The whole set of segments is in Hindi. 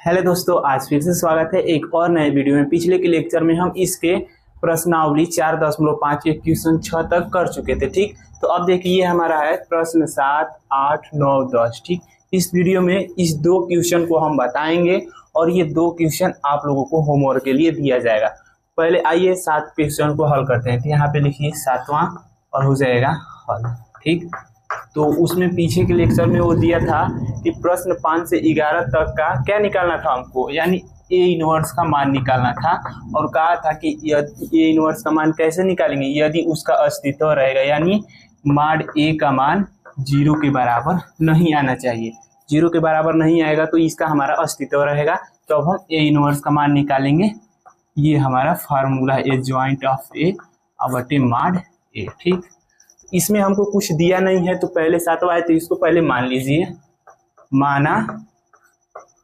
हेलो दोस्तों, आज फिर से स्वागत है एक और नए वीडियो में। पिछले के लेक्चर में हम इसके प्रश्नावली 4.5 के क्वेश्चन 6 तक कर चुके थे। ठीक, तो अब देखिए ये हमारा है प्रश्न 7, 8, 9, 10। ठीक, इस वीडियो में इस दो क्वेश्चन को हम बताएंगे और ये दो क्वेश्चन आप लोगों को होमवर्क के लिए दिया जाएगा। पहले आइए 7 क्वेश्चन को हल करते हैं। तो यहाँ पे लिखिए 7वां और हो जाएगा हल। ठीक, तो उसमें पीछे के लेक्चर में वो दिया था कि प्रश्न 5 से 11 तक का क्या निकालना था हमको, यानी ए इनवर्स का मान निकालना था। और कहा था कि ए इनवर्स का मान कैसे निकालेंगे, यदि उसका अस्तित्व रहेगा, यानी माड ए का मान 0 के बराबर नहीं आना चाहिए। 0 के बराबर नहीं आएगा तो इसका हमारा अस्तित्व रहेगा, तो अब हम ए इनवर्स का मान निकालेंगे। ये हमारा फार्मूला है, ए जॉइंट ऑफ ए बटे माड ए। ठीक, इसमें हमको कुछ दिया नहीं है, तो पहले 7वां है तो इसको पहले मान लीजिए। माना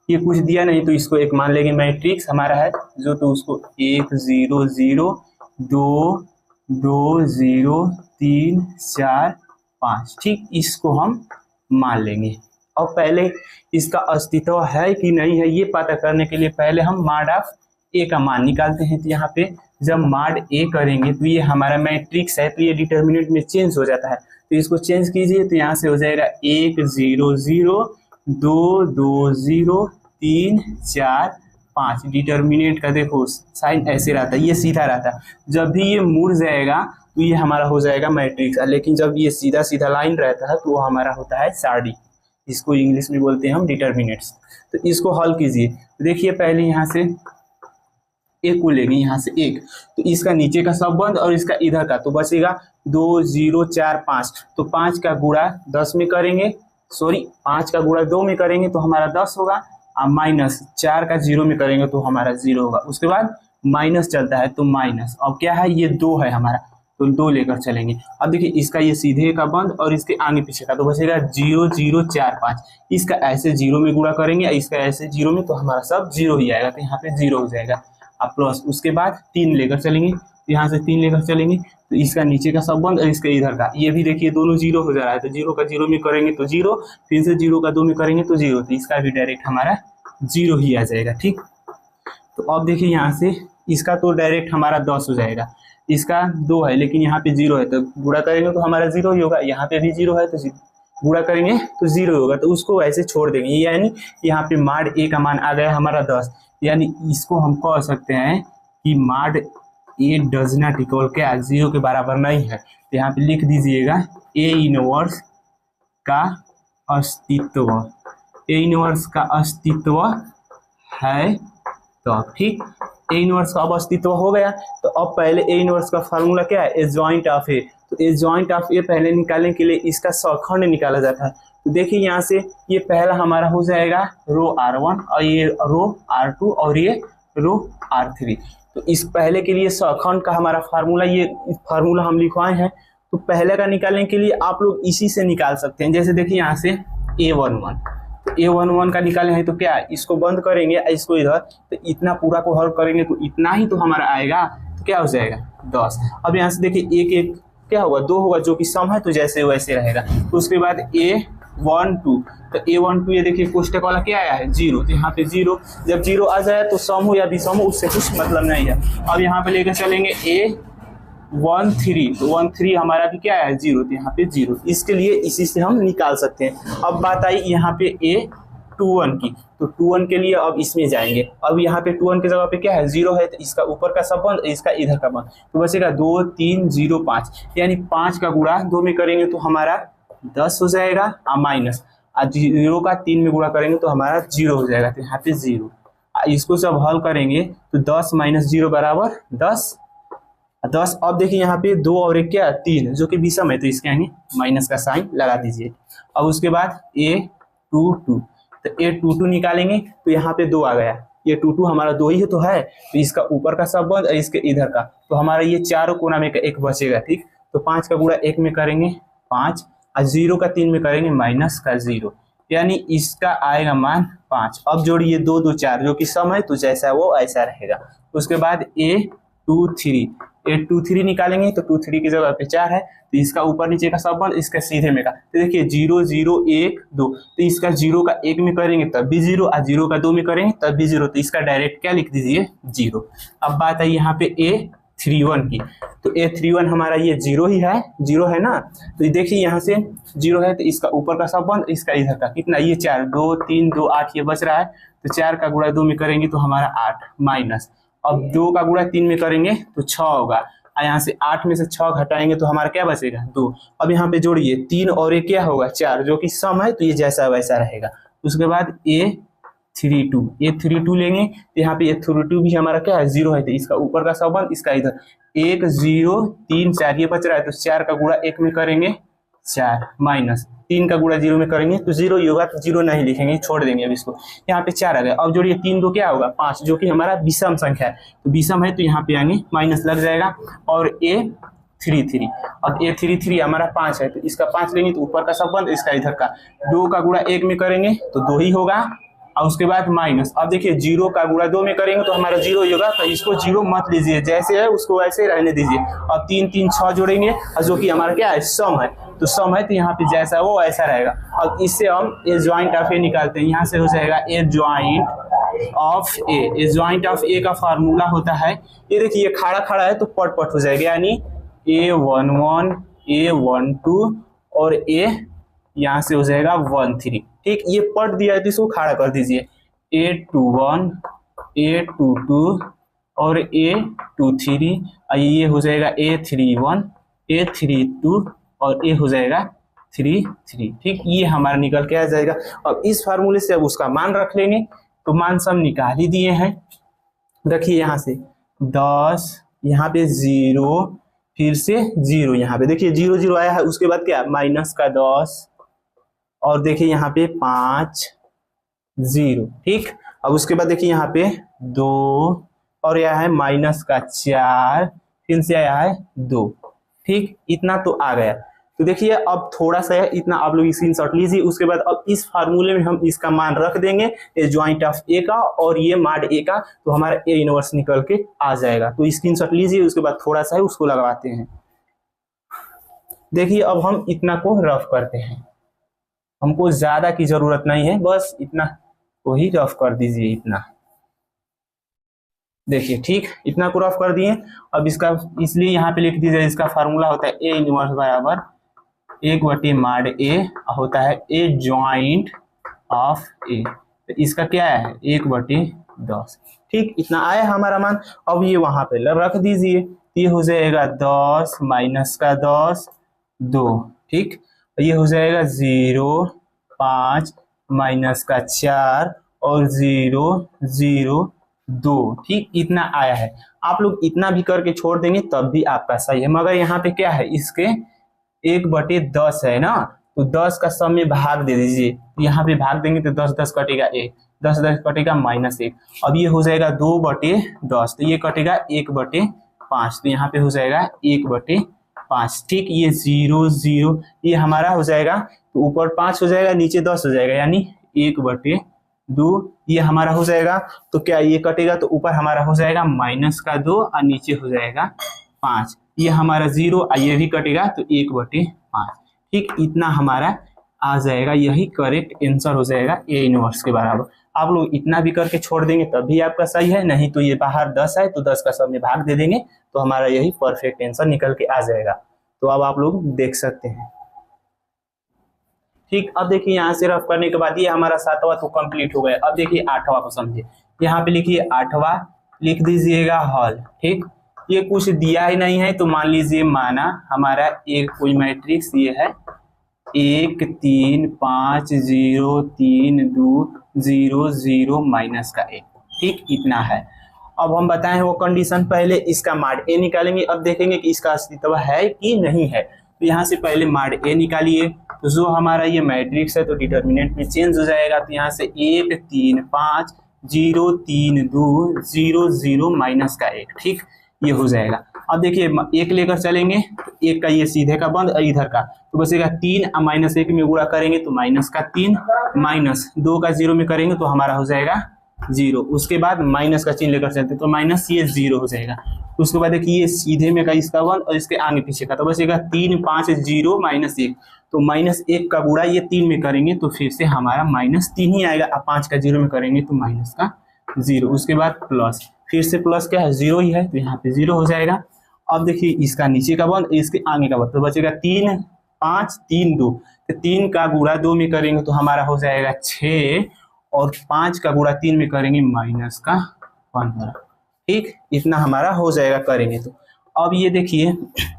ये कुछ दिया नहीं तो इसको एक मान लेंगे। मैट्रिक्स हमारा है जो, तो उसको 1 0 0 2 2 0 3 4 5। ठीक, इसको हम मान लेंगे। और पहले इसका अस्तित्व है कि नहीं है ये पता करने के लिए पहले हम माड ऑफ ए का मान निकालते हैं। तो यहाँ पे जब माड ए करेंगे तो ये हमारा मैट्रिक्स है, तो ये डिटर्मिनेंट में चेंज हो जाता है। तो इसको चेंज कीजिए, तो यहाँ से हो जाएगा 1 0 0 2 2 0 3 4 5। डिटर्मिनेंट का देखो साइन ऐसे रहता है, ये सीधा रहता है। जब भी ये मुड़ जाएगा तो ये हमारा हो जाएगा मैट्रिक्स, लेकिन जब ये सीधा सीधा लाइन रहता है तो वो हमारा होता है सारणी। इसको इंग्लिश में बोलते हैं हम डिटर्मिनेंट्स। तो इसको हल कीजिए। देखिए पहले यहाँ से एक को लेंगे, यहाँ से 1, तो इसका नीचे का सब बंद और इसका इधर का, तो बचेगा 2 0 4 5। तो 5 का गुणा 10 में करेंगे, 5 का गुणा 2 में करेंगे तो हमारा 10 होगा, और माइनस 4 का 0 में करेंगे तो हमारा 0 होगा। उसके बाद माइनस चलता है तो माइनस, अब क्या है ये 2 है हमारा, तो 2 लेकर चलेंगे। अब देखिए इसका ये सीधे का बंद और इसके आगे पीछे का, तो बचेगा 0 0 4 5। इसका ऐसे 0 में गुणा करेंगे, इसका ऐसे 0 में, तो हमारा सब 0 ही आएगा, तो यहाँ पे 0 हो जाएगा। अब प्लस उसके बाद 3 लेकर चलेंगे, यहाँ से 3 लेकर चलेंगे तो इसका नीचे का सब बंद और इसके इधर का, ये भी देखिए दोनों 0 हो जा रहा है। तो 0 का 0 में करेंगे तो 0, फिर से 0 का 2 में करेंगे तो 0, तो इसका भी डायरेक्ट हमारा 0 ही आ जाएगा। ठीक, तो अब देखिए यहाँ से इसका तो डायरेक्ट हमारा 10 हो जाएगा। इसका 2 है लेकिन यहाँ पे 0 है, तो गुणा करेंगे तो हमारा 0 ही होगा। यहाँ पे भी 0 है तो गुणा करेंगे तो 0 होगा, तो उसको ऐसे छोड़ देंगे। यानी यहाँ पे माड ए का मान आ गया हमारा 10, यानी इसको हम कह सकते हैं कि माड ए डज नॉट इक्वल क्या 0 के बराबर नहीं है। तो यहाँ पे लिख दीजिएगा ए इनवर्स का अस्तित्व, ए इनवर्स का अस्तित्व है। तो ठीक, ए इनवर्स का अब अस्तित्व हो गया, तो अब पहले ए इनवर्स का फार्मूला क्या है, ए जॉइंट ऑफ ए। तो ए जॉइंट ऑफ ए पहले निकालने के लिए इसका सखंड निकाला जाता है। तो देखिए यहाँ से ये पहला हमारा हो जाएगा रो R1 और ये रो R2 और ये रो R3। तो इस पहले के लिए सखंड का हमारा फार्मूला, ये फार्मूला हम लिखवाए हैं। तो पहले का निकालने के लिए आप लोग इसी से निकाल सकते हैं। जैसे देखिए यहाँ से A11, तो A11 का निकाले हैं तो क्या, इसको बंद करेंगे, इसको इधर, तो इतना पूरा को हल करेंगे तो इतना ही तो हमारा आएगा। तो क्या हो जाएगा 10। अब यहाँ से देखिए 1 1 क्या होगा, 2 होगा, जो कि सम है तो जैसे वैसे रहेगा। तो उसके बाद A12, तो A12 ये देखिए कोष्टक वाला क्या आया है 0, तो यहाँ पे 0, जब 0 आ जाए तो सम हो या विषम हो उससे कुछ मतलब नहीं है। अब यहाँ पे लेकर चलेंगे A13, तो 13 हमारा भी क्या है 0, तो यहाँ पे 0। इसके लिए इसी से हम निकाल सकते हैं। अब बात आई यहाँ पे A21 की, तो 21 के लिए अब इसमें जाएंगे। अब यहाँ पे 21 की जगह पे क्या है 0 है, तो इसका ऊपर का सब बंद, इसका इधर का बंद, तो बचेगा 2 3 0 5। यानी 5 का गुणा 2 में करेंगे तो हमारा 10 हो जाएगा, माइनस 0 का 3 में गुणा करेंगे तो हमारा 0 हो जाएगा, तो यहाँ पे 0। इसको जब हल करेंगे तो 10 - 0 बराबर 10। अब देखिए यहाँ पे 2 और 1 क्या 3, जो कि विषम है, तो इसके आगे माइनस का साइन लगा दीजिए। अब उसके बाद A22, तो A22 निकालेंगे तो यहाँ पे 2 आ गया, ये 22 हमारा 2 ही तो है, तो इसका ऊपर का सब बंद और इसके इधर का, तो हमारा ये चारों कोना में 1 बचेगा। ठीक, तो 5 का गुणा 1 में करेंगे 5, और 0 का 3 में करेंगे माइनस का 0, यानी इसका आएगा मान 5। अब जोड़िए 2 2 4, जो कि सम है तो जैसा वो ऐसा रहेगा। उसके बाद A23, ये 2 3 निकालेंगे तो 2 3 की जगह पे 4 है, तो इसका ऊपर नीचे का सब बंद, इसका सीधे में का। तो देखिए 0 0 1 2, तो इसका 0 का 1 में करेंगे तब भी 0, और 0 का 2 में करेंगे तब भी 0, तो इसका डायरेक्ट क्या लिख दीजिए 0। अब बात है यहाँ पे A31 की, तो A31 हमारा ये 0 ही है, 0 है ना। तो देखिए यहाँ से 0 है, तो इसका ऊपर का सब बंद, इसका इधर का कितना, ये 4 2 3 2 8 ये बच रहा है, तो 4 का गुणा 2 में करेंगे तो हमारा 8 माइनस, अब 2 का गुणा 3 में करेंगे तो 6 होगा, और यहाँ से 8 में से 6 घटाएंगे तो हमारा क्या बचेगा 2। अब यहाँ पे जोड़िए 3 और 1 क्या होगा 4, जो कि सम है, तो ये जैसा वैसा रहेगा। उसके बाद A32 लेंगे, तो यहाँ पे A32 भी हमारा क्या है 0 है, तो इसका ऊपर का सब बंद, इसका इधर 1 0 3 4 ये बच रहा है, तो 4 का गुणा 1 में करेंगे 4 माइनस 3 का गुणा 0 में करेंगे तो 0 ही होगा, तो 0 नहीं लिखेंगे, छोड़ देंगे अब इसको। यहाँ पे 4 आ गया, अब जोड़िए 3 2 क्या होगा 5, जो कि हमारा विषम संख्या है, तो विषम है तो यहाँ पे आएंगे माइनस लग जाएगा। और A33, अब A33 हमारा 5 है, तो इसका 5 लेंगे तो ऊपर का सब बंद, इसका इधर का 2 का गुणा 1 में करेंगे तो 2 ही होगा, और उसके बाद माइनस, अब देखिए 0 का गुणा 2 में करेंगे तो हमारा 0 ही होगा, तो इसको 0 मत लीजिए, जैसे है उसको वैसे रहने दीजिए। अब 3 3 6 जोड़ेंगे, और जो कि हमारा क्या है सम है, तो सम है तो यहाँ पे जैसा वो ऐसा रहेगा। अब इससे हम ए ज्वाइंट ऑफ ए निकालते हैं, यहाँ से हो जाएगा adjoint of A. Adjoint of A का फार्मूला होता है, ये देखिए खड़ा खड़ा है तो पट पट हो जाएगा, यानी A11 A12 और ए यहाँ से हो जाएगा 13, ठीक। ये पट दिया है तो इसको खड़ा कर दीजिए, A21 A22 और A23, और ये हो जाएगा A31 A32 और ए हो जाएगा 33, ठीक। ये हमारा निकल के आ जाएगा। अब इस फार्मूले से अब उसका मान रख लेंगे, तो मान सब निकाल ही दिए हैं। रखिए यहाँ से 10, यहाँ पे 0, फिर से 0, यहाँ पे देखिए 0 0 आया है, उसके बाद क्या माइनस का 10, और देखिए यहाँ पे 5 0, ठीक। अब उसके बाद देखिए यहाँ पे 2, और यह है माइनस का 4, फिर से आया है 2, ठीक। इतना तो आ गया। तो देखिए अब थोड़ा सा है, इतना आप लोग स्क्रीनशॉट लीजिए। उसके बाद अब इस फार्मूले में हम इसका मान रख देंगे, ए ज्वाइंट ऑफ ए का और ये माड ए का, तो हमारा ए इनवर्स निकल के आ जाएगा। तो स्क्रीनशॉट लीजिए, उसके बाद थोड़ा सा है उसको लगवाते हैं। देखिए अब हम इतना को रफ करते हैं, हमको ज्यादा की जरूरत नहीं है, बस इतना को ही रफ कर दीजिए, इतना देखिए, ठीक। इतना को रफ कर दिए। अब इसका इसलिए यहाँ पे लिख दीजिए, इसका फार्मूला होता है ए इनवर्स बराबर 1 माड ए होता है ए ज्वाइंट ऑफ ए, तो इसका क्या है 1/10, ठीक। इतना आया हमारा मान। अब ये वहां पे रख दीजिए, ये हो जाएगा 10 माइनस का 10 2, ठीक। ये हो जाएगा 0 5 माइनस का 4 और 0 0 2, ठीक। इतना आया है। आप लोग इतना भी करके छोड़ देंगे तब भी आपका सही है, मगर यहाँ पे क्या है, इसके 1/10 है ना, तो 10 का सब में भाग दे दीजिए। यहाँ पे भाग देंगे तो 10 10 कटेगा 1, 10 10 कटेगा -1। अब ये हो जाएगा 2/10, तो ये कटेगा 1/5, तो यहाँ पे हो जाएगा 1/5, ठीक। ये 0 0 ये हमारा हो जाएगा, तो ऊपर 5 हो जाएगा, नीचे 10 हो जाएगा, यानी 1/2 ये हमारा हो जाएगा। तो क्या ये कटेगा, तो ऊपर हमारा हो जाएगा -2 और नीचे हो जाएगा 5, ये हमारा 0 और ये भी कटेगा तो 1/5, ठीक। इतना हमारा आ जाएगा, यही करेक्ट आंसर हो जाएगा ए इनवर्स के बराबर। आप लोग इतना भी करके छोड़ देंगे तब भी आपका सही है, नहीं तो ये बाहर 10 है तो 10 का सब में भाग दे देंगे तो हमारा यही परफेक्ट आंसर निकल के आ जाएगा। तो अब आप लोग देख सकते हैं, ठीक। अब देखिए यहाँ से रफ करने के बाद ये हमारा 7वां तो कंप्लीट हो गया। अब देखिए 8वां को समझिए, यहाँ पे लिखिए 8वां, लिख दीजिएगा हल, ठीक। ये कुछ दिया ही नहीं है, तो मान लीजिए माना हमारा एक कोई मैट्रिक्स ये है 1 3 5 0 3 2 0 0 माइनस का 1, ठीक। इतना है। अब हम बताएं वो कंडीशन, पहले इसका माड ए निकालेंगे। अब देखेंगे कि इसका अस्तित्व है कि नहीं है, तो यहाँ से पहले माड ए निकालिए, तो जो हमारा ये मैट्रिक्स है तो डिटर्मिनेंट में चेंज हो जाएगा। तो यहाँ से 1 3 5 0 3 2 0 0 माइनस का 1, ठीक। ये हो जाएगा। अब देखिए 1 लेकर चलेंगे तो 1 का ये सीधे का बंद, इधर का तो बचेगा 3, -1 में गुणा करेंगे तो -3, -2 का 0 में करेंगे तो हमारा हो जाएगा जीरो। उसके बाद माइनस का चिन्ह लेकर चलते तो माइनस ये जीरो हो जाएगा। उसके बाद देखिए ये सीधे में का इसका 1 और इसके आगे पीछे का तो बचेगा 3 5 0 -1। तो -1 का गुणा ये 3 में करेंगे तो फिर से हमारा -3 ही आएगा। अब 5 का 0 में करेंगे तो माइनस का 0। उसके बाद प्लस, फिर से प्लस क्या है 0 ही है तो यहाँ पे 0 हो जाएगा। अब देखिए इसका नीचे का 1 इसके आगे का 1 तो बचेगा 3 5 3 2। तो 3 का गुणा 2 में करेंगे तो हमारा हो जाएगा 6 और 5 का गुणा 3 में करेंगे माइनस का 15। ठीक, इतना हमारा हो जाएगा करेंगे तो। अब ये देखिए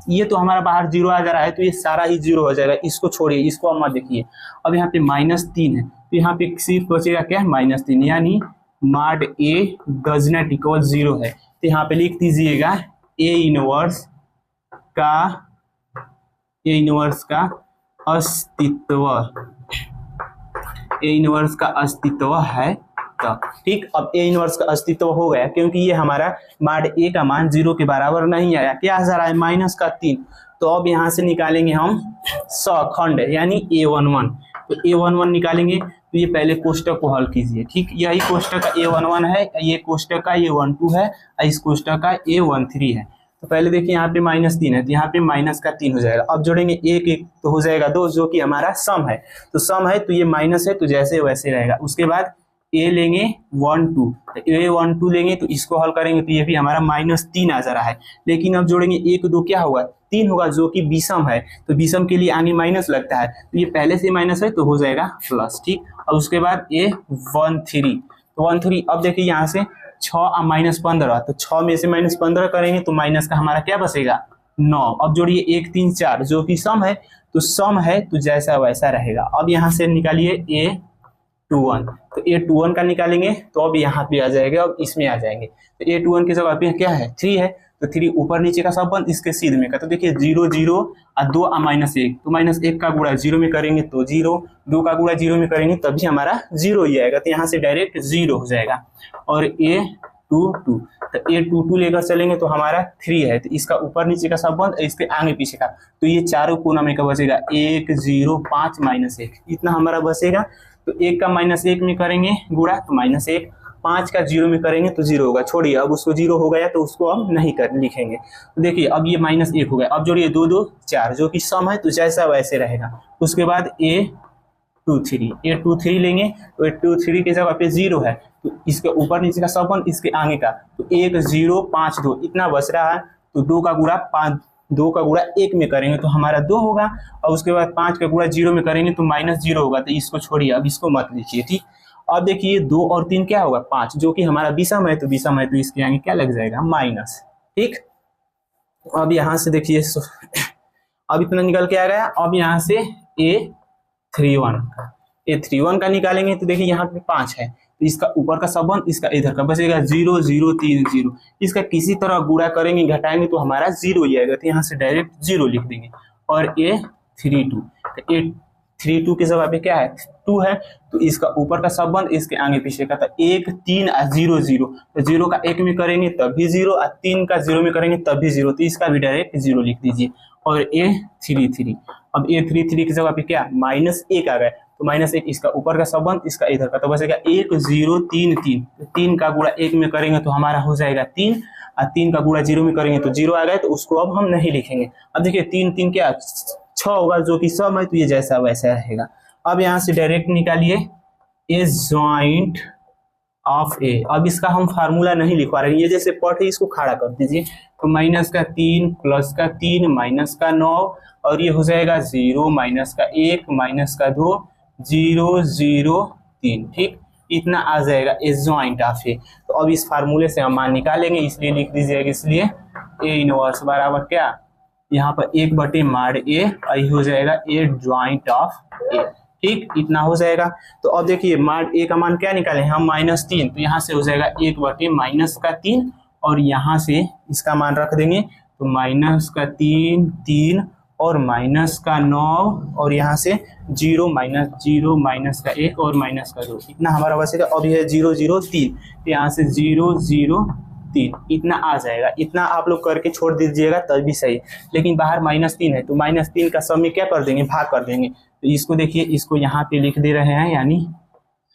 ये तो हमारा बाहर 0 आ जा रहा है तो ये सारा ही 0 हो जाएगा। इसको छोड़िए, इसको अब मत देखिए। अब यहाँ पे -3 है तो यहाँ पे सिर्फ बचेगा क्या है -3, यानी mod A does not equal 0 है। तो यहाँ पे लिख दीजिएगा ए इनवर्स का अस्तित्व, ए इनवर्स का अस्तित्व है तो ठीक। अब ए इनवर्स का अस्तित्व हो गया क्योंकि ये हमारा मॉड ए का मान 0 के बराबर नहीं आया। क्या आ रहा है -3। तो अब यहाँ से निकालेंगे हम सखंड यानी A11। तो A11 निकालेंगे तो ये पहले कोष्टक को हल कीजिए। ठीक, यही कोष्टक का A11 है, ये कोष्टक का A12 है, इस कोष्टक का A13 है। तो पहले देखिए यहाँ पे -3 है तो यहाँ पे -3 हो जाएगा। अब जोड़ेंगे 1 1 तो हो जाएगा 2 जो कि हमारा सम है। तो सम है तो ये माइनस है तो जैसे वैसे रहेगा। उसके बाद ए लेंगे 1 2 तो A12 लेंगे तो इसको हल करेंगे तो ये भी हमारा -3 आ जा रहा है। लेकिन अब जोड़ेंगे 1 2 क्या होगा 3 होगा जो कि विषम है। तो विषम के लिए आगे माइनस लगता है तो ये पहले से माइनस है तो हो जाएगा प्लस। ठीक, और उसके बाद A13 तो 13। अब देखिए यहाँ से 6 और -15 तो 6 में से -15 करेंगे तो माइनस का हमारा क्या बचेगा 9। अब जोड़िए 1 3 4 जो कि सम है तो सम है तो जैसा वैसा रहेगा। अब यहाँ से निकालिए A21 तो A21 का निकालेंगे तो अब यहाँ पे आ जाएगा। अब इसमें आ जाएंगे तो A21 की जगह पे क्या है 3 है तो 3 ऊपर नीचे का सब बंद इसके सीध में का। तो देखिए 0 0 और 2 और -1 तो -1 का गुणा 0 में करेंगे तो 0, 2 का गुणा 0 में करेंगे तभी हमारा 0 ही आएगा। तो यहाँ से डायरेक्ट 0 हो जाएगा। और A22 तो A22 लेकर चलेंगे तो हमारा 3 है तो इसका ऊपर नीचे का सब बंद इसके आगे पीछे का तो ये चारों कोना में का बचेगा 1 0 5 -1 इतना हमारा बचेगा। तो 1 का -1 में करेंगे गुणा तो -1, 5 का 0 में करेंगे तो 0 होगा। छोड़िए अब उसको 0 हो गया तो उसको अब नहीं कर लिखेंगे। तो देखिए अब ये -1 हो गया। अब जोड़िए 2 2 4 जो कि सम है तो जैसा वैसे रहेगा। उसके बाद A23 लेंगे तो A23 की जगह पे 0 है तो इसके ऊपर नीचे का सब बंद इसके आगे का तो 1 0 5 2 इतना बच रहा है। तो 2 का गुणा 1 में करेंगे तो हमारा 2 होगा। और उसके बाद 5 का गुणा 0 में करेंगे तो -0 होगा। तो इसको छोड़िए अब इसको मत लिखिए। ठीक, अब देखिए 2 और 3 क्या होगा 5 जो कि हमारा विषम है तो इसके आगे क्या लग जाएगा माइनस। ठीक, अब यहाँ से देखिए अब इतना निकल के आ गया। अब यहाँ से A31 का निकालेंगे तो देखिए यहाँ पे 5 है तो इसका ऊपर का सबंध इसका इधर का बचेगा 0 0 3 0। इसका किसी तरह गुणा करेंगे घटाएंगे तो हमारा 0 ही आएगा। तो यहाँ से डायरेक्ट 0 लिख देंगे। और A32 तो A32 के जगह पे क्या है 2 है तो इसका ऊपर का सबंध इसके आगे पीछे का था 1 3 और 0 0 तो 0 का 1 में करेंगे तब भी 0 और 3 का 0 में करेंगे तब भी 0 तो इसका भी डायरेक्ट 0 लिख दीजिए। और A33 अब A33 की जगह पे क्या -1 आ गया तो -1 इसका ऊपर का सबंध इसका इधर का तो बचेगा 1 0 3 3 तो 3 का गुणा 1 में करेंगे तो हमारा हो जाएगा 3 और 3 का गुणा 0 में करेंगे तो 0 आ गया तो उसको अब हम नहीं लिखेंगे। अब देखिए 3 3 क्या 6 होगा जो कि सम है तो ये जैसा वैसा रहेगा। अब यहाँ से डायरेक्ट निकालिए ए जॉइंट ऑफ ए। अब इसका हम फार्मूला नहीं लिखवा रहे हैं, ये जैसे पढ़े इसको खड़ा कर दीजिए तो -3 +3 -9 और ये हो जाएगा 0 -1 -2 0 0 3। ठीक, इतना आ जाएगा ए जॉइंट ऑफ ए। तो अब इस फार्मूले से हम मान निकालेंगे इसलिए लिख दीजिएगा इसलिए ए इनवर्स बराबर क्या यहाँ पर 1/mod ए और हो जाएगा ए जॉइंट ऑफ ए। ठीक, इतना हो जाएगा। तो अब देखिए mod ए का मान क्या निकाले हम -3 तो यहाँ से हो जाएगा 1/-3 और यहाँ से इसका मान रख देंगे तो -3 3 और -9 और यहाँ से 0 -1 और -2 इतना हमारा बचेगा। अब यह 0 0 3 यहाँ से 0 0 3 इतना आ जाएगा। इतना आप लोग करके छोड़ दीजिएगा तब भी सही, लेकिन बाहर -3 है तो -3 का सम में क्या कर देंगे भाग कर देंगे। तो इसको देखिए इसको यहाँ पे लिख दे रहे हैं यानी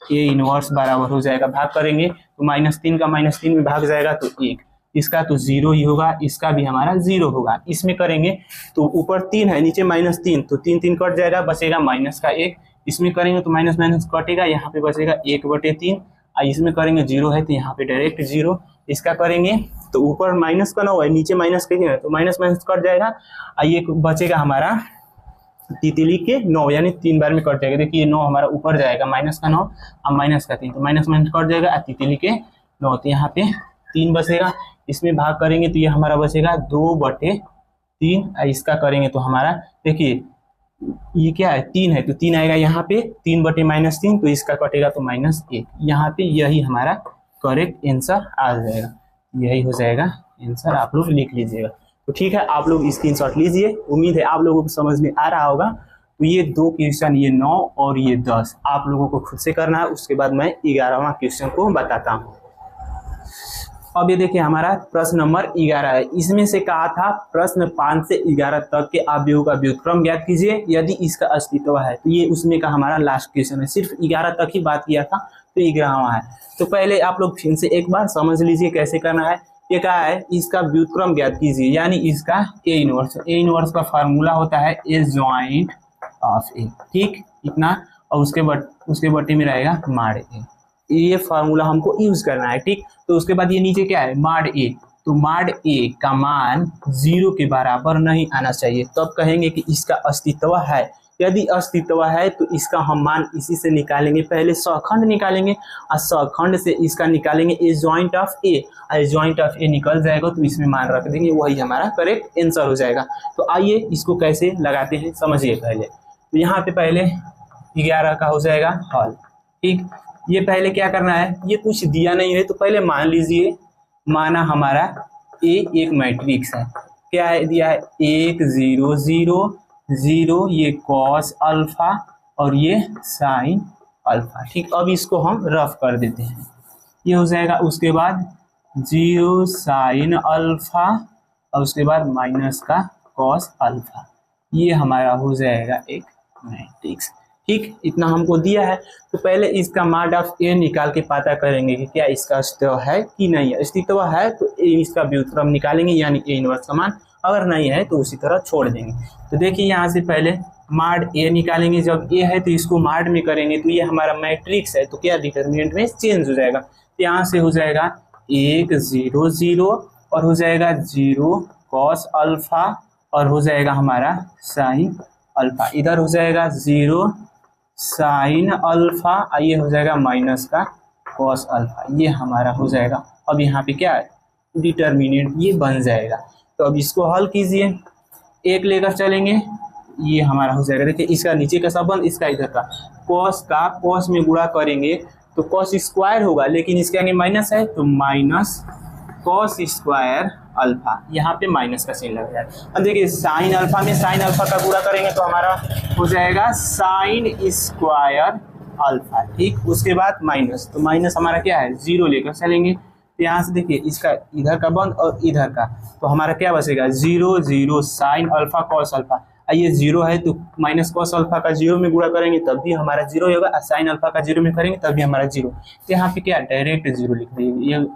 ए इनवर्स बराबर हो जाएगा, भाग करेंगे तो -3 का -3 में भाग जाएगा तो 1, इसका तो 0 ही होगा, इसका भी हमारा 0 होगा। इसमें करेंगे तो ऊपर 3 है नीचे -3, तो 3 3 कट जाएगा, बचेगा -1। इसमें करेंगे तो माइनस माइनस कटेगा, यहाँ पे बचेगा 1/3। इसमें करेंगे 0 है तो यहाँ पे डायरेक्ट 0। इसका करेंगे तो ऊपर माइनस का 9 है नीचे माइनस का है, तो माइनस माइनस कट जाएगा। ये बचेगा हमारा तितली के 9, यानी 3 बार में कट जाएगा। देखिए 9 हमारा ऊपर जाएगा, माइनस का 9 अब माइनस का 3, तो माइनस माइनस कट जाएगा, तितली के 9, तो यहाँ पे 3 बचेगा। इसमें भाग करेंगे तो ये हमारा बचेगा 2/3। इसका करेंगे तो हमारा देखिए ये क्या है 3 है, तो 3 आएगा यहाँ पे, 3/-3, तो इसका कटेगा तो -1। यहाँ पे यही हमारा करेक्ट आंसर आ जाएगा, यही हो जाएगा आंसर, आप लोग लिख लीजिएगा। तो ठीक है, आप लोग स्क्रीनशॉट लीजिए, उम्मीद है आप लोगों को समझ में आ रहा होगा। तो ये 2 क्वेश्चन, ये 9 और ये 10 आप लोगों को खुद से करना है, उसके बाद मैं 11वां क्वेश्चन को बताता हूँ। अब ये देखिए हमारा प्रश्न नंबर 11 है। इसमें से कहा था प्रश्न 5 से 11 तक के अवयवों का व्युत्क्रम ज्ञात कीजिए यदि इसका अस्तित्व है। तो ये उसमें का हमारा लास्ट क्वेश्चन है, सिर्फ 11 तक ही बात किया था, तो 11वां है। तो पहले आप लोग फिर से एक बार समझ लीजिए कैसे करना है। ये कहा है इसका व्युत्क्रम ज्ञात कीजिए, यानी इसका ए इनवर्स का फार्मूला होता है ए जॉइंट ऑफ ए, ठीक इतना, और उसके बट्टे में रहेगा माड ए। ये फार्मूला हमको यूज करना है, ठीक। तो उसके बाद ये नीचे क्या है माड ए, तो माड ए का मान 0 के बराबर नहीं आना चाहिए, तब कहेंगे कि इसका अस्तित्व है। यदि अस्तित्व है तो इसका हम मान इसी से निकालेंगे, पहले सहखंड निकालेंगे और सहखंड से इसका निकालेंगे ए जॉइंट ऑफ ए, और जॉइंट ऑफ ए निकल जाएगा तो इसमें मान रख देंगे, वही हमारा करेक्ट आंसर हो जाएगा। तो आइए इसको कैसे लगाते हैं समझिए पहले। तो यहाँ पे पहले 11 का हो जाएगा हल, ठीक। ये पहले क्या करना है, ये कुछ दिया नहीं है तो पहले मान लीजिए, माना हमारा ए एक मैट्रिक्स है, क्या है दिया है 1 0 0 0, ये कॉस अल्फा और ये साइन अल्फा, ठीक। अब इसको हम रफ कर देते हैं, ये हो जाएगा, उसके बाद 0 साइन अल्फा और उसके बाद माइनस का कॉस अल्फा, ये हमारा हो जाएगा एक मैट्रिक्स, ठीक। इतना हमको दिया है। तो पहले इसका मॉड ऑफ ए निकाल के पता करेंगे कि क्या इसका अस्तित्व है कि नहीं है। अस्तित्व है तो इसका व्युत्क्रम निकालेंगे, यानी ए इनवर्स का मान, अगर नहीं है तो उसी तरह छोड़ देंगे। तो देखिए यहाँ से पहले मॉड ए निकालेंगे, जब ए है तो इसको मॉड में करेंगे तो ये हमारा मैट्रिक्स है, तो क्या डिटरमिनेंट में चेंज हो जाएगा। तो यहाँ से हो जाएगा 1 0 0 और हो जाएगा 0 कॉस अल्फा और हो जाएगा हमारा साइन अल्फा, इधर हो जाएगा 0 साइन अल्फा, ये हो जाएगा माइनस का कॉस अल्फा, ये हमारा हो जाएगा। अब यहाँ पे क्या है डिटरमिनेंट, ये बन जाएगा। तो अब इसको हल कीजिए, एक लेकर चलेंगे, ये हमारा हो जाएगा। देखिए इसका नीचे का संबंध, इसका इधर का, कॉस का कॉस में गुणा करेंगे तो कॉस स्क्वायर होगा, लेकिन इसके आगे माइनस है तो माइनस कॉस स्क्वायर अल्फा, यहाँ पे माइनस का चिन्ह लग जाएगा। अब देखिए साइन अल्फा में साइन अल्फा का गुणा करेंगे तो हमारा हो जाएगा साइन स्क्वायर अल्फा, ठीक। उसके बाद माइनस, तो माइनस हमारा क्या है 0 लेकर चलेंगे। तो यहाँ से देखिए इसका इधर का बंद और इधर का, तो हमारा क्या बचेगा 0 0 साइन अल्फा कॉस अल्फा, ये 0 है तो माइनस कॉस अल्फा का 0 में गुणा करेंगे तब भी हमारा 0 होगा, साइन अल्फा का 0 में करेंगे तब भी हमारा 0। तो यहाँ पे क्या डायरेक्ट 0 लिख देंगे, ये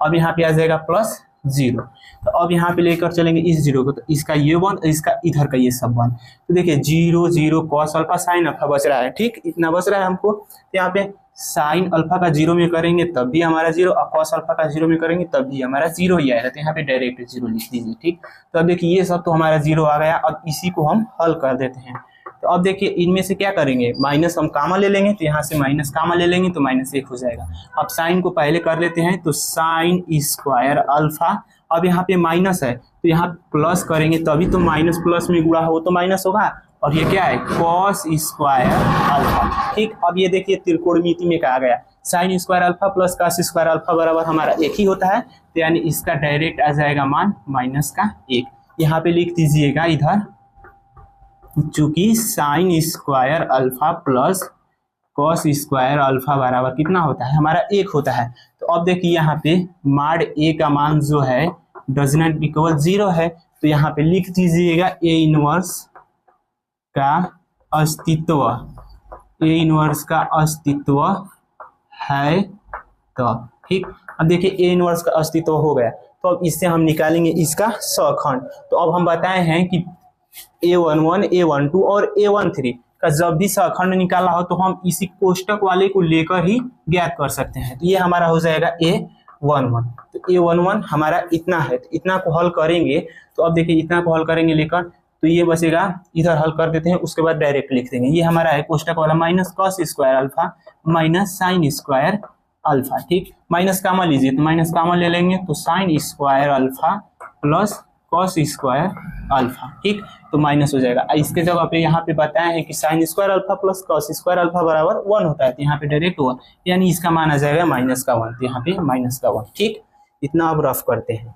अब यहाँ पे आ जाएगा +0। तो अब यहाँ पे लेकर चलेंगे इस 0 को, तो इसका ये बंद, इसका इधर का ये सब बंद। तो देखिए 0 0 कॉस अल्फा साइन अल्फा बच रहा है, ठीक, इतना बच रहा है हमको। तो यहाँ पे साइन अल्फा का 0 में करेंगे तब भी हमारा 0 और कॉस अल्फा का 0 में करेंगे तब भी हमारा 0 ही आएगा। तो यहाँ पे डायरेक्ट 0 लिख दीजिए, ठीक। तो अब देखिए ये सब तो हमारा 0 आ गया, अब इसी को हम हल कर देते हैं। तो अब देखिए इनमें से क्या करेंगे, माइनस हम कामा ले लेंगे, तो यहाँ से माइनस कामा ले लेंगे तो -1 हो जाएगा। अब साइन को पहले कर लेते हैं, तो साइन स्क्वायर अल्फा, अब यहाँ पे माइनस है तो यहाँ प्लस करेंगे तभी तो माइनस प्लस में गुणा हो तो माइनस होगा, और ये क्या है कॉस स्क्वायर अल्फा, ठीक। अब ये देखिए त्रिकोणमिति में कहा गया sine square alpha plus cos square alpha बराबर हमारा 1 ही होता है, तो यानी इसका डायरेक्ट आ जाएगा मान -1। यहाँ पे लिख दीजिएगा इधर, चूंकि sine square alpha plus cos square alpha बराबर कितना होता है हमारा 1 होता है। तो अब देखिए यहाँ पे माड ए का मान जो है डज नॉट इक्वल 0 है, तो यहाँ पे लिख दीजिएगा ए इनवर्स का अस्तित्व, ए इनवर्स का अस्तित्व है तो ठीक। अब देखिए ए इनवर्स का अस्तित्व हो गया, तो अब इससे हम निकालेंगे इसका सखंड। तो अब हम बताए हैं कि A11, A12 और A13 का जब भी सखंड निकाला हो तो हम इसी कोष्टक वाले को लेकर ही ज्ञात कर सकते हैं। तो ये हमारा हो जाएगा A11। तो A11 हमारा इतना है, तो इतना को हल करेंगे। तो अब देखिए इतना को हल करेंगे लेकर, तो ये बचेगा, इधर हल कर देते हैं, उसके बाद डायरेक्ट लिख देंगे। ये हमारा है कोष्टक वाला minus cos square alpha minus sine square alpha. ठीक, माइनस कामा लीजिए, तो माइनस कामा ले लेंगे तो sine square alpha plus cos square alpha. ठीक, तो माइनस हो जाएगा। इसके जगह पे यहाँ पे बताया है कि sine square alpha plus cos square alpha बराबर 1 होता है, तो यहाँ पे डायरेक्ट 1, यानी इसका मान आ जाएगा माइनस का 1। तो यहाँ पे माइनस का 1। ठीक, इतना अब रफ करते हैं।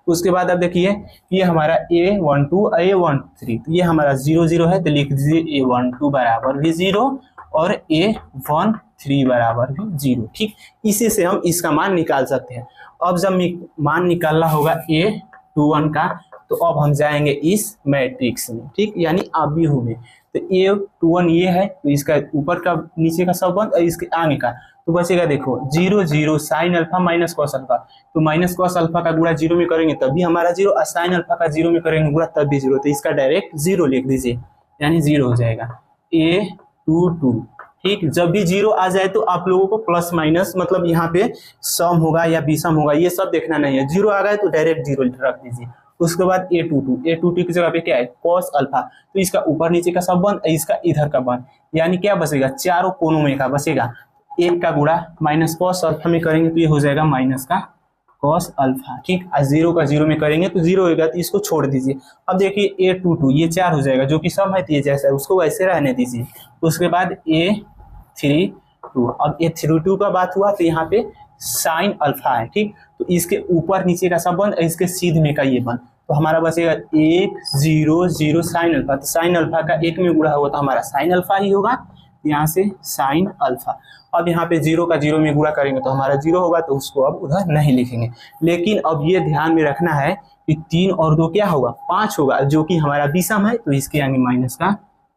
उसके बाद अब देखिए ये हमारा A12 A13, तो ये हमारा 0 0 है, तो लिख दीजिए A12 बराबर भी 0 और A13 बराबर भी 0। ठीक, इसी से हम इसका मान निकाल सकते हैं। अब जब मान निकालना होगा A21 का, तो अब हम जाएंगे इस मैट्रिक्स में। ठीक, यानी आव्यूह में। तो A21 ये है, तो इसका ऊपर का नीचे का संबंध और इसके आगे का, तो बचेगा देखो 0 0 sine alpha minus cos alpha. तो माइनस कॉस अल्फा का गुणा 0 में करेंगे तब भी हमारा 0, और साइन अल्फा का 0 में करेंगे गुणा तब भी 0। तो इसका डायरेक्ट 0 लिख दीजिए, यानी 0 हो जाएगा A22। ठीक, जब भी 0 आ जाए तो आप लोगों को प्लस माइनस, मतलब यहाँ पे सम होगा या विषम होगा ये सब देखना नहीं है। 0 आ गए तो डायरेक्ट 0 रख दीजिए। उसके बाद A22 की जगह पे क्या है, कॉस अल्फा। तो इसका ऊपर नीचे का संबंध, इसका इधर का बंध, यानी क्या बचेगा, चारों कोनों में का बचेगा। एक का गुणा माइनस कॉस अल्फा में करेंगे तो ये हो जाएगा माइनस का कॉस अल्फा। ठीक, और 0 का 0 में करेंगे तो 0 होगा, तो इसको छोड़ दीजिए। अब देखिए A22 ये 4 हो जाएगा, जो कि सम है, तो ये जैसा है उसको वैसे रहने दीजिए। उसके बाद A32, अब A32 का बात हुआ तो यहाँ पे साइन अल्फा है। ठीक, तो इसके ऊपर नीचे का संबंध, इसके सीध में का ये बन, तो हमारा बचेगा 1 0 0 साइन अल्फा। तो साइन अल्फा का 1 में गुणा होगा तो हमारा साइन अल्फा ही होगा, यहाँ से साइन अल्फा। अब यहाँ पे 0 का 0 में गुणा करेंगे तो हमारा 0 होगा, तो उसको अब उधर नहीं लिखेंगे। लेकिन अब ये ध्यान में रखना है कि 3 और 2 क्या होगा, 5 होगा, जो कि हमारा विषम है, तो इसके आगे माइनस का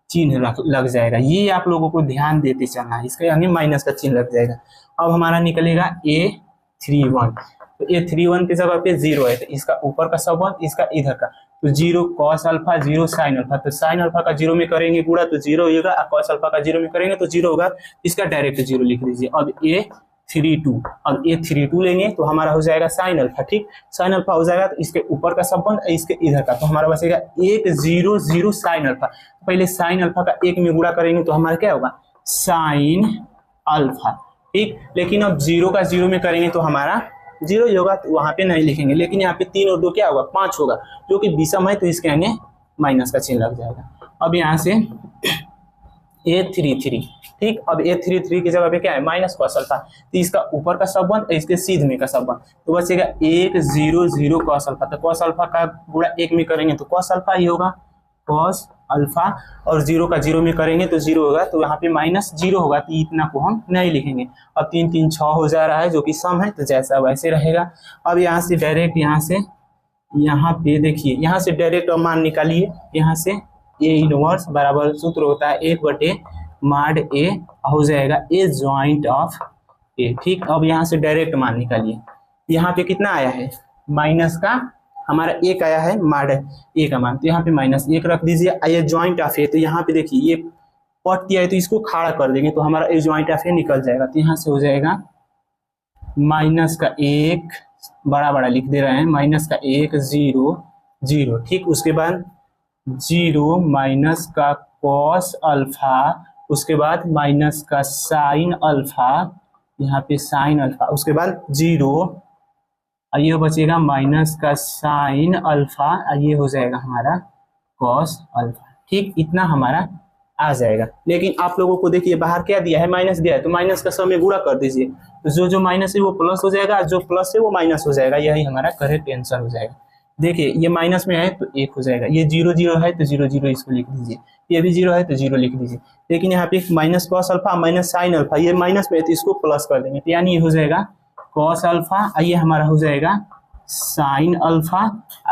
चिन्ह लग जाएगा। ये आप लोगों को ध्यान देते चलना है, इसके आगे माइनस का चिन्ह लग जाएगा। अब हमारा निकलेगा A31, तो A31 की जगह पे 0 है, तो इसका ऊपर का संबंध, इसका इधर का, तो 0 कॉस अल्फा 0 साइन अल्फा। तो साइन अल्फा का 0 में करेंगे गुणा तो 0 होगा, और कॉस अल्फा का 0 में करेंगे तो 0 होगा, इसका डायरेक्ट 0 लिख दीजिए। अब A32, अब A32 लेंगे तो हमारा हो जाएगा साइन अल्फा। ठीक, साइन अल्फा हो जाएगा तो इसके ऊपर का संबंध, इसके इधर का, तो हमारा बचेगा 1 0 0 साइन अल्फा। पहले साइन अल्फा का 1 में गुणा करेंगे तो हमारा क्या होगा, साइन अल्फा। ठीक, लेकिन अब 0 का 0 में करेंगे तो हमारा 0 ही होगा, तो वहां पे नहीं लिखेंगे। लेकिन यहाँ पे 3 और 2 क्या होगा, 5 होगा, जो कि विषम है, तो इसके आगे माइनस का चिन्ह लग जाएगा। अब यहाँ से A33, ठीक, अब A33 की जगह पे क्या है, माइनस कॉस अल्फा। तो इसका ऊपर का संबंध, इसके सीध में का संबंध, तो बचेगा 1 0 0 कॉस अल्फा। तो कॉस अल्फा का गुणा 1 में करेंगे तो कॉस अल्फा ही होगा, कॉस अल्फा, और 0 का 0 में करेंगे तो 0 होगा, तो यहाँ पे माइनस 0 होगा, तो इतना को हम नहीं लिखेंगे। अब 3 3 6 हो जा रहा है, जो कि सम है, तो जैसा वैसे रहेगा। अब यहाँ से डायरेक्ट, यहाँ पे देखिए, यहाँ से डायरेक्ट मान निकालिए। यहाँ से A इनवर्स बराबर सूत्र होता है 1/mod A, हो जाएगा A जॉइंट ऑफ A। ठीक, अब यहाँ से डायरेक्ट मान निकालिए। यहाँ पे कितना आया है, माइनस का हमारा 1 आया है, mod A का मान, तो यहाँ पे -1 रख दीजिए। ये जॉइंट ऑफ A, तो यहाँ पे देखिए ये पट दिया है, तो इसको खड़ा कर देंगे तो हमारा A जॉइंट ऑफ A निकल जाएगा। तो यहाँ से हो जाएगा -1 बड़ा बड़ा लिख दे रहे हैं, -1 0 0। ठीक, उसके बाद 0 माइनस का कॉस अल्फा, उसके बाद माइनस का साइन अल्फा, यहाँ पे साइन अल्फा, उसके बाद 0, ये बचेगा माइनस का साइन अल्फा, ये हो जाएगा हमारा कॉस अल्फा। ठीक, इतना हमारा आ जाएगा। लेकिन आप लोगों को देखिए बाहर क्या दिया है, माइनस दिया है, तो माइनस का समय गुणा कर दीजिए, तो जो जो माइनस है वो प्लस हो जाएगा, जो प्लस है वो माइनस हो जाएगा। यही हमारा करेक्ट आंसर हो जाएगा। देखिए ये माइनस में है तो 1 हो जाएगा, ये 0 0 है तो 0 0 इसको लिख दीजिए, ये भी 0 है तो 0 लिख दीजिए। लेकिन यहाँ पे minus cos alpha minus sine alpha, ये माइनस में है तो इसको प्लस कर देंगे, तो यानी ये हो जाएगा कॉस अल्फा, ये हमारा हो जाएगा साइन अल्फा।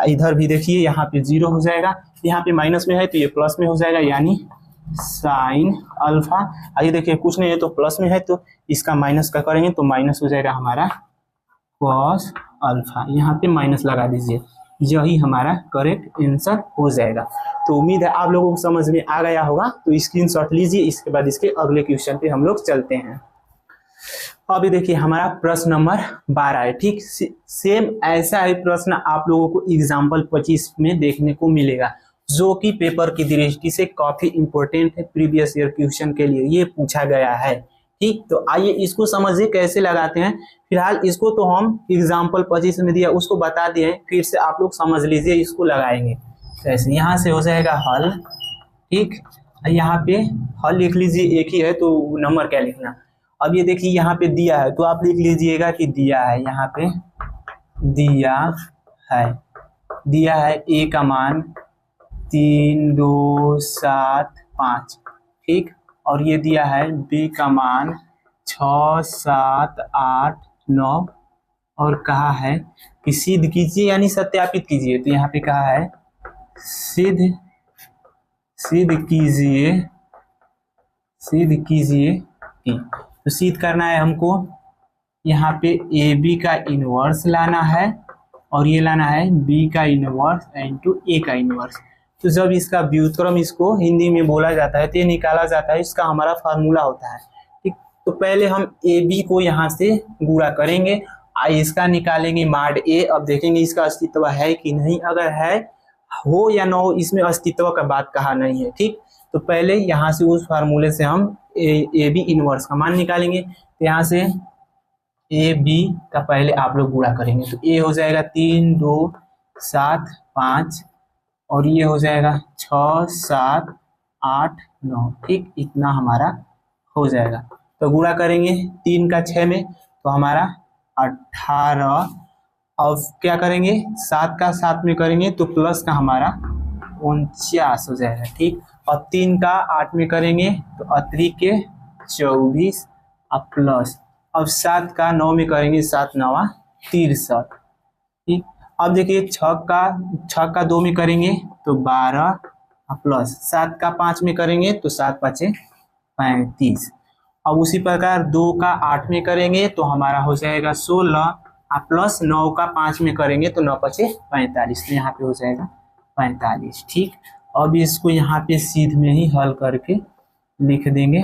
इधर भी देखिए यहाँ पे 0 हो जाएगा, यहाँ पे माइनस में है तो ये प्लस में हो जाएगा, यानी साइन अल्फा। आइए देखिए कुछ नहीं है तो प्लस में है तो इसका माइनस का करेंगे तो माइनस हो जाएगा हमारा कॉस अल्फा। यहाँ पे माइनस लगा दीजिए, यही हमारा करेक्ट आंसर हो जाएगा। तो उम्मीद है आप लोगों को समझ में आ गया होगा। तो स्क्रीनशॉट लीजिए, इसके बाद इसके अगले क्वेश्चन पे हम लोग चलते हैं। अभी देखिए हमारा प्रश्न नंबर 12 है, ठीक। सेम ऐसा ही प्रश्न आप लोगों को एग्जाम्पल 25 में देखने को मिलेगा, जो कि पेपर की दृष्टि से काफी इंपॉर्टेंट है, प्रीवियस ईयर क्वेश्चन के लिए ये पूछा गया है, ठीक। तो आइए इसको समझिए कैसे लगाते हैं। फिलहाल इसको तो हम एग्जाम्पल 25 में दिया उसको बता दिए, फिर से आप लोग समझ लीजिए इसको लगाएंगे कैसे। यहाँ से हो जाएगा हल, ठीक। यहाँ पे हल लिख लीजिए, एक ही है तो नंबर क्या लिखना। अब ये देखिए यहाँ पे दिया है तो आप लिख लीजिएगा कि दिया है, यहाँ पे दिया है ए का मान 3 2 7 5, ठीक। और ये दिया है बी का मान 6 7 8 9, और कहा है कि सिद्ध कीजिए यानी सत्यापित कीजिए। तो यहाँ पे कहा है सिद्ध कीजिए कि, तो सिद्ध करना है हमको, यहाँ पे ए बी का इनवर्स लाना है और ये लाना है बी का इनवर्स इनटू ए का इनवर्स। तो जब इसका व्युत्क्रम इसको हिंदी में बोला जाता है तो ये निकाला जाता है, इसका हमारा फार्मूला होता है, ठीक। तो पहले हम ए बी को यहाँ से गुणा करेंगे, इसका निकालेंगे माड ए। अब देखेंगे इसका अस्तित्व है कि नहीं, अगर है हो या ना हो इसमें अस्तित्व का बात कहा नहीं है, ठीक। तो पहले यहाँ से उस फार्मूले से हम ए बी इनवर्स का मान निकालेंगे। तो यहाँ से ए बी का पहले आप लोग गुणा करेंगे तो ए हो जाएगा 3 2 7 5 और ये हो जाएगा 6 7 8 9, ठीक। इतना हमारा हो जाएगा। तो गुणा करेंगे 3 का 6 में तो हमारा 18। अब क्या करेंगे 7 का 7 में करेंगे तो प्लस का हमारा 49 हो जाएगा, ठीक। और 3 का 8 में करेंगे तो अतरी के 24 अब प्लस, अब 7 का 9 में करेंगे 7 9 63, ठीक। अब देखिए 6 का 2 में करेंगे तो 12 प्लस 7 का 5 में करेंगे तो 7 5 35। अब उसी प्रकार 2 का 8 में करेंगे तो हमारा हो जाएगा 16 प्लस 9 का 5 में करेंगे तो 9 5 45, तो यहाँ पे हो जाएगा 45, ठीक। अब इसको यहाँ पे सीध में ही हल करके लिख देंगे।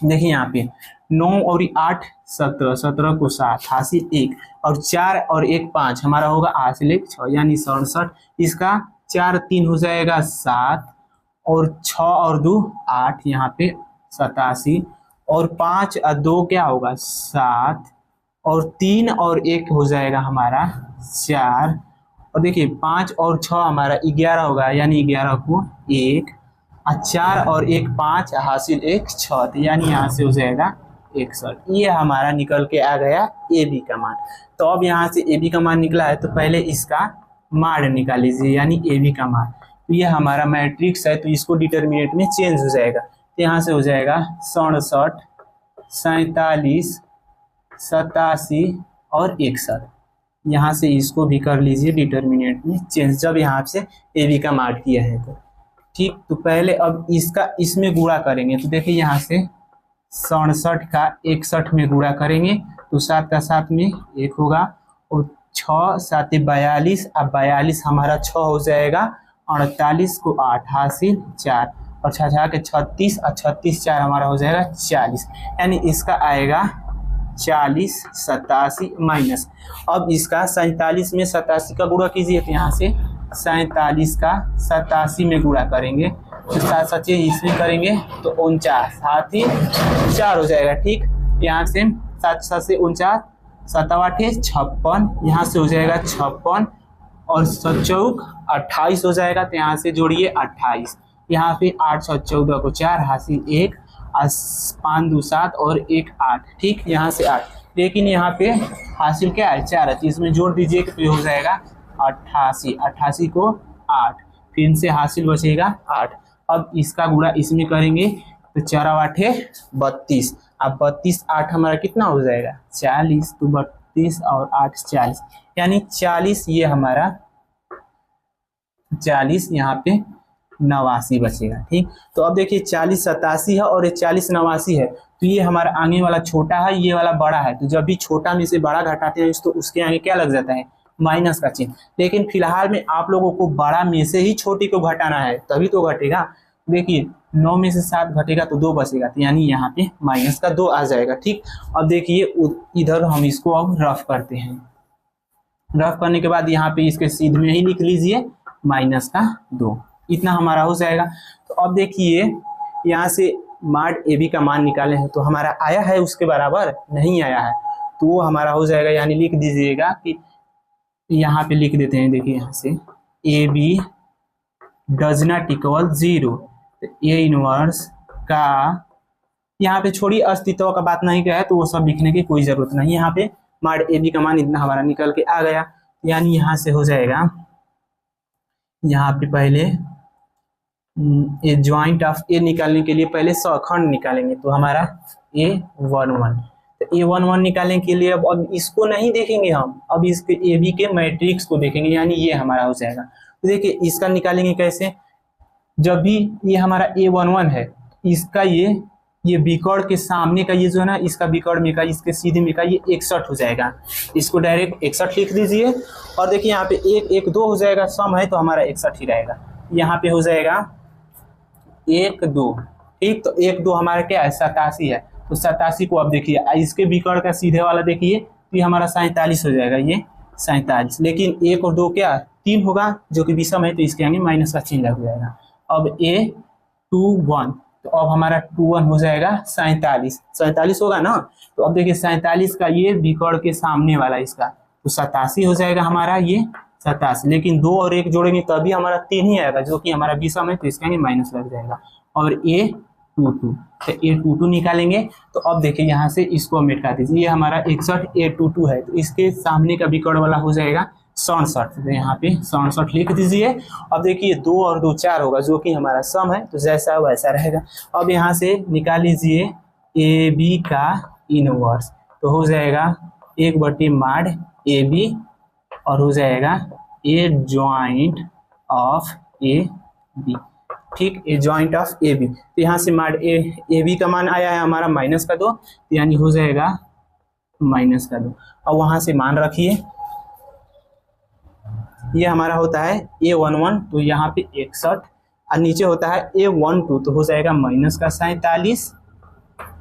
देखिए यहाँ पे 9 और 8 17, 17 को 7 हासिल 1 और 4 और 1 5 हमारा होगा हासिल 1 6 यानी 67। इसका 4 3 हो जाएगा 7 और 6 और 2 8, यहाँ पे 87 और 5 और 2 क्या होगा 7 और 3 और 1 हो जाएगा हमारा 4 और देखिए 5 और 6 हमारा 11 होगा यानी 11 को 1 और 4 और 1 5 हासिल 1 6, यानी यहाँ से हो जाएगा 61। ये हमारा निकल के आ गया ए बी का मान। तो अब यहाँ से ए बी का मान निकला है तो पहले इसका माड निकाल लीजिए यानी ए बी का मान। तो ये हमारा मैट्रिक्स है तो इसको डिटर्मिनेंट में चेंज हो जाएगा। तो यहाँ से हो जाएगा 67 47 87 और 61। यहाँ से इसको भी कर लीजिए डिटर्मिनेंट में चेंज जब यहाँ से ए बी का माड किया है तो, ठीक। तो पहले अब इसका इसमें गुणा करेंगे तो देखिए यहाँ से 67 का 61 में गुणा करेंगे तो 7 का 7 में 1 होगा और 6 7 42 अब 42 हमारा 6 हो जाएगा 48 को 8 हासिल 4 और 6 के 36 और 36 4 हमारा हो जाएगा 40, यानी इसका आएगा 40 87 माइनस। अब इसका 47 में 87 का गुणा कीजिए तो यहाँ से 47 का 87 में गुणा करेंगे तो 7 7 इसमें करेंगे तो 49 साथ ही 4 हो जाएगा, ठीक। यहाँ से 7 7 से 49 7 8 56, यहाँ से हो जाएगा 56 और 7 चौक 28 हो जाएगा। तो यहाँ से जोड़िए 28, यहाँ पे 8 7 14 को 4 हासिल 1 5 2 7 और 1 8, ठीक। यहाँ से 8, लेकिन यहाँ पे हासिल क्या है 4 है तो इसमें जोड़ दीजिए तो हो जाएगा 88, 88 को 8 फिर से हासिल बचेगा 8। अब इसका गुणा इसमें करेंगे तो 4 8 32, अब 32 8 हमारा कितना हो जाएगा 40, तो 32 और 8 40 यानी 40, ये हमारा 40 यहाँ पे 89 बचेगा। ठीक, तो अब देखिए 40 87 है और ये 40 89 है, तो ये हमारा आगे वाला छोटा है, ये वाला बड़ा है, तो जब भी छोटा में से बड़ा घटाते हैं तो उसके आगे क्या लग जाता है, माइनस का चिन्ह। लेकिन फिलहाल में आप लोगों को बड़ा में से ही छोटी को घटाना है, तभी तो घटेगा। देखिए 9 में से 7 घटेगा तो 2 बचेगा, तो यानी यहाँ पे माइनस का 2 आ जाएगा। ठीक, अब देखिए इधर हम इसको अब रफ करते हैं। रफ करने के बाद यहाँ पे इसके सीध में ही लिख लीजिए माइनस का 2, इतना हमारा हो जाएगा। तो अब देखिए यहाँ से माड ए बी का मान निकाले हैं, तो हमारा आया है उसके बराबर नहीं आया है, तो वो हमारा हो जाएगा, यानी लिख दीजिएगा कि यहाँ पे लिख देते हैं। देखिए यहाँ से A B does not equal 0, तो ए इनवर्स का यहाँ पे छोड़ी अस्तित्व का बात नहीं कहा है, तो वो सब लिखने की कोई जरूरत नहीं। यहाँ पे माड ए बी का मान इतना हमारा निकल के आ गया, यानी यहाँ से हो जाएगा, यहाँ पे पहले ए ज्वाइंट ऑफ ए निकालने के लिए पहले सखंड निकालेंगे, तो हमारा A11, तो A11 निकालने के लिए अब इसको नहीं देखेंगे हम, अब इसके ए बी के मैट्रिक्स को देखेंगे, यानी ये हमारा हो जाएगा। तो देखिए इसका निकालेंगे कैसे, जब भी ये हमारा A11 है, इसका ये बिकड़ के सामने का ये जो है ना, इसका बिकड़ में का, इसके सीधे में का ये 61 हो जाएगा, इसको डायरेक्ट 61 लिख दीजिए। और देखिए यहाँ पे 1 1 2 हो जाएगा, सम है तो हमारा 61 ही रहेगा। यहाँ पे हो जाएगा 1 2, ठीक, तो 1 2 हमारा क्या है, 87 है, तो 87 को अब देखिए इसके बिकड़ का सीधे वाला देखिए, तो ये हमारा 47 हो जाएगा, ये 47। लेकिन 1 और 2 क्या 3 होगा, जो कि विषम है, तो इसके आगे माइनस का चिन्ह लग जाएगा। अब A21, तो अब हमारा 21 हो जाएगा 47 होगा ना। तो अब देखिए 47 का ये बिकड़ के सामने वाला इसका, तो 87 हो जाएगा हमारा ये 87, लेकिन 2 और 1 जोड़ेंगे तभी हमारा 3 ही आएगा, जो कि हमारा विषम है, तो इसके आगे माइनस लग जाएगा। और A22, तो A22 निकालेंगे, तो अब देखिए यहाँ से इसको मिटा दीजिए, ये हमारा 61 A22 है, तो इसके सामने का बिकड़ वाला हो जाएगा 67, तो यहाँ पे 67 लिख दीजिए। अब देखिए 2 और 2 4 होगा, जो कि हमारा सम है, तो जैसा वैसा रहेगा। अब यहाँ से निकाल लीजिए ए बी का इनवर्स, तो हो जाएगा 1 माड ए बी, और हो जाएगा adjoint of A B. ठीक, ए ज्वाइंट ऑफ ए बी, तो यहाँ से माड ए बी का मान आया है हमारा माइनस का 2, यानी हो जाएगा माइनस का 2। और वहाँ से मान रखिए, ये हमारा होता है A11, तो यहाँ पे 61, और नीचे होता है A12, तो हो जाएगा माइनस का 47,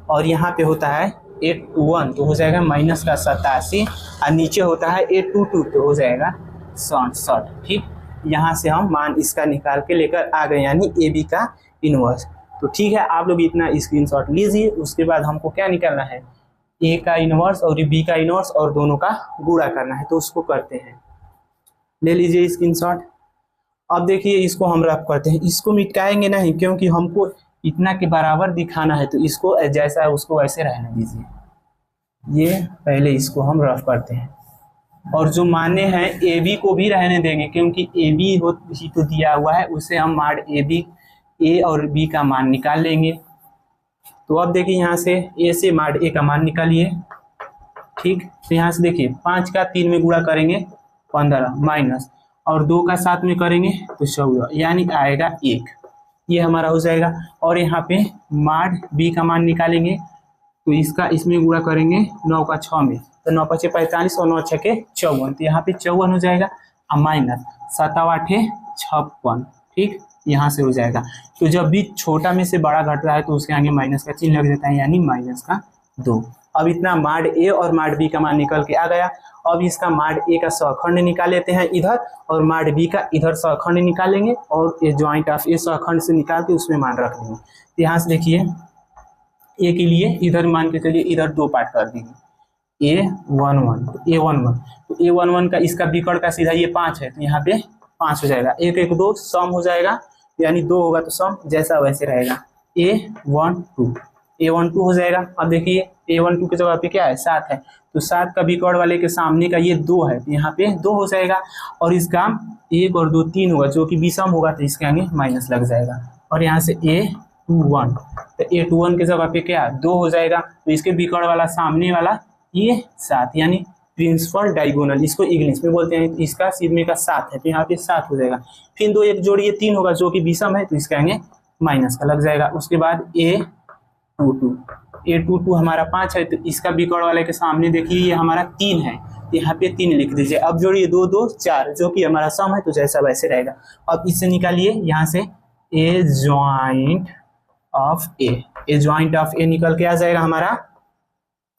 और यहाँ पे होता है A21, तो हो जाएगा माइनस का 87, और नीचे होता है A22, तो हो जाएगा 67। ठीक, यहाँ से हम मान इसका निकाल के लेकर आ गए, यानी ए बी का इनवर्स। तो ठीक है, आप लोग इतना स्क्रीनशॉट लीजिए। उसके बाद हमको क्या निकालना है, ए का इनवर्स और बी का इनवर्स, और दोनों का गुणा करना है, तो उसको करते हैं। ले लीजिए स्क्रीनशॉट। अब देखिए इसको हम रफ करते हैं, इसको मिटाएंगे नहीं, क्योंकि हमको इतना के बराबर दिखाना है, तो इसको जैसा है उसको वैसे रहने दीजिए। ये पहले इसको हम रफ करते हैं, और जो माने हैं ए बी को भी रहने देंगे, क्योंकि ए बी ही तो दिया हुआ है, उससे हम माड ए और बी का मान निकाल लेंगे। तो अब देखिए यहाँ से ए से माड ए का मान निकालिए। ठीक, तो यहाँ से देखिए 5 का 3 में गुणा करेंगे 15 माइनस, और 2 का 7 में करेंगे तो 14, यानी आएगा 1, ये हमारा हो जाएगा। और यहाँ पे माड बी का मान निकालेंगे, तो इसका इसमें गुणा करेंगे 9 का 6 में, तो 9 5 45 और 9 6 के 54, तो यहाँ पे 54 हो जाएगा, और माइनस 7 8 56। ठीक, यहाँ से हो जाएगा। तो जब भी छोटा में से बड़ा घट रहा है, तो उसके आगे माइनस का चिन्ह लग जाता है, यानी माइनस का 2। अब इतना माड ए और माड बी का मान निकल के आ गया। अब इसका माड ए का सहखंड निकाल लेते हैं इधर, और माड बी का इधर सहखंड निकालेंगे, और ये ज्वाइंट ऑफ ए सहखंड से निकाल के उसमें मान रख देंगे। यहाँ से देखिए ए के लिए इधर मान के चलिए, इधर 2 पार्ट कर देंगे, A11, तो A11, तो A11 का इसका बिकड़ का सीधा ये 5 है, तो यहाँ पे 5 हो जाएगा, 1 1 2 सम हो जाएगा, यानी 2 होगा तो सम जैसा वैसे रहेगा। A12 हो जाएगा। अब देखिए A12 की जगह पे क्या है, 7 है, तो 7 का बिकड़ वाले के सामने का ये 2 है, तो यहाँ पे 2 हो जाएगा, और इसका 1 और 2 3 होगा, जो कि विषम होगा, तो इसके आगे माइनस लग जाएगा। और यहाँ से A21, तो A21 की जगह पे क्या 2 हो जाएगा, तो इसके बिकड़ वाला सामने वाला ये 7, यानी प्रिंसिपल डायगोनल, इसको इंग्लिश में बोलते हैं। इसका सीध में का 7 है तो यहाँ पे 7 हो जाएगा। फिर 2 एक जोड़िए 3 होगा जो कि विषम है तो इसका आगे माइनस का लग जाएगा। उसके बाद A22 हमारा 5 है तो इसका बिकड़ वाले के सामने देखिए ये हमारा 3 है, यहाँ पे 3 लिख दीजिए। अब जोड़िए 2 2 4 जो कि हमारा सम है तो जैसा वैसे रहेगा। अब इससे निकालिए यहाँ से ए ज्वाइंट ऑफ ए निकल के आ जाएगा हमारा।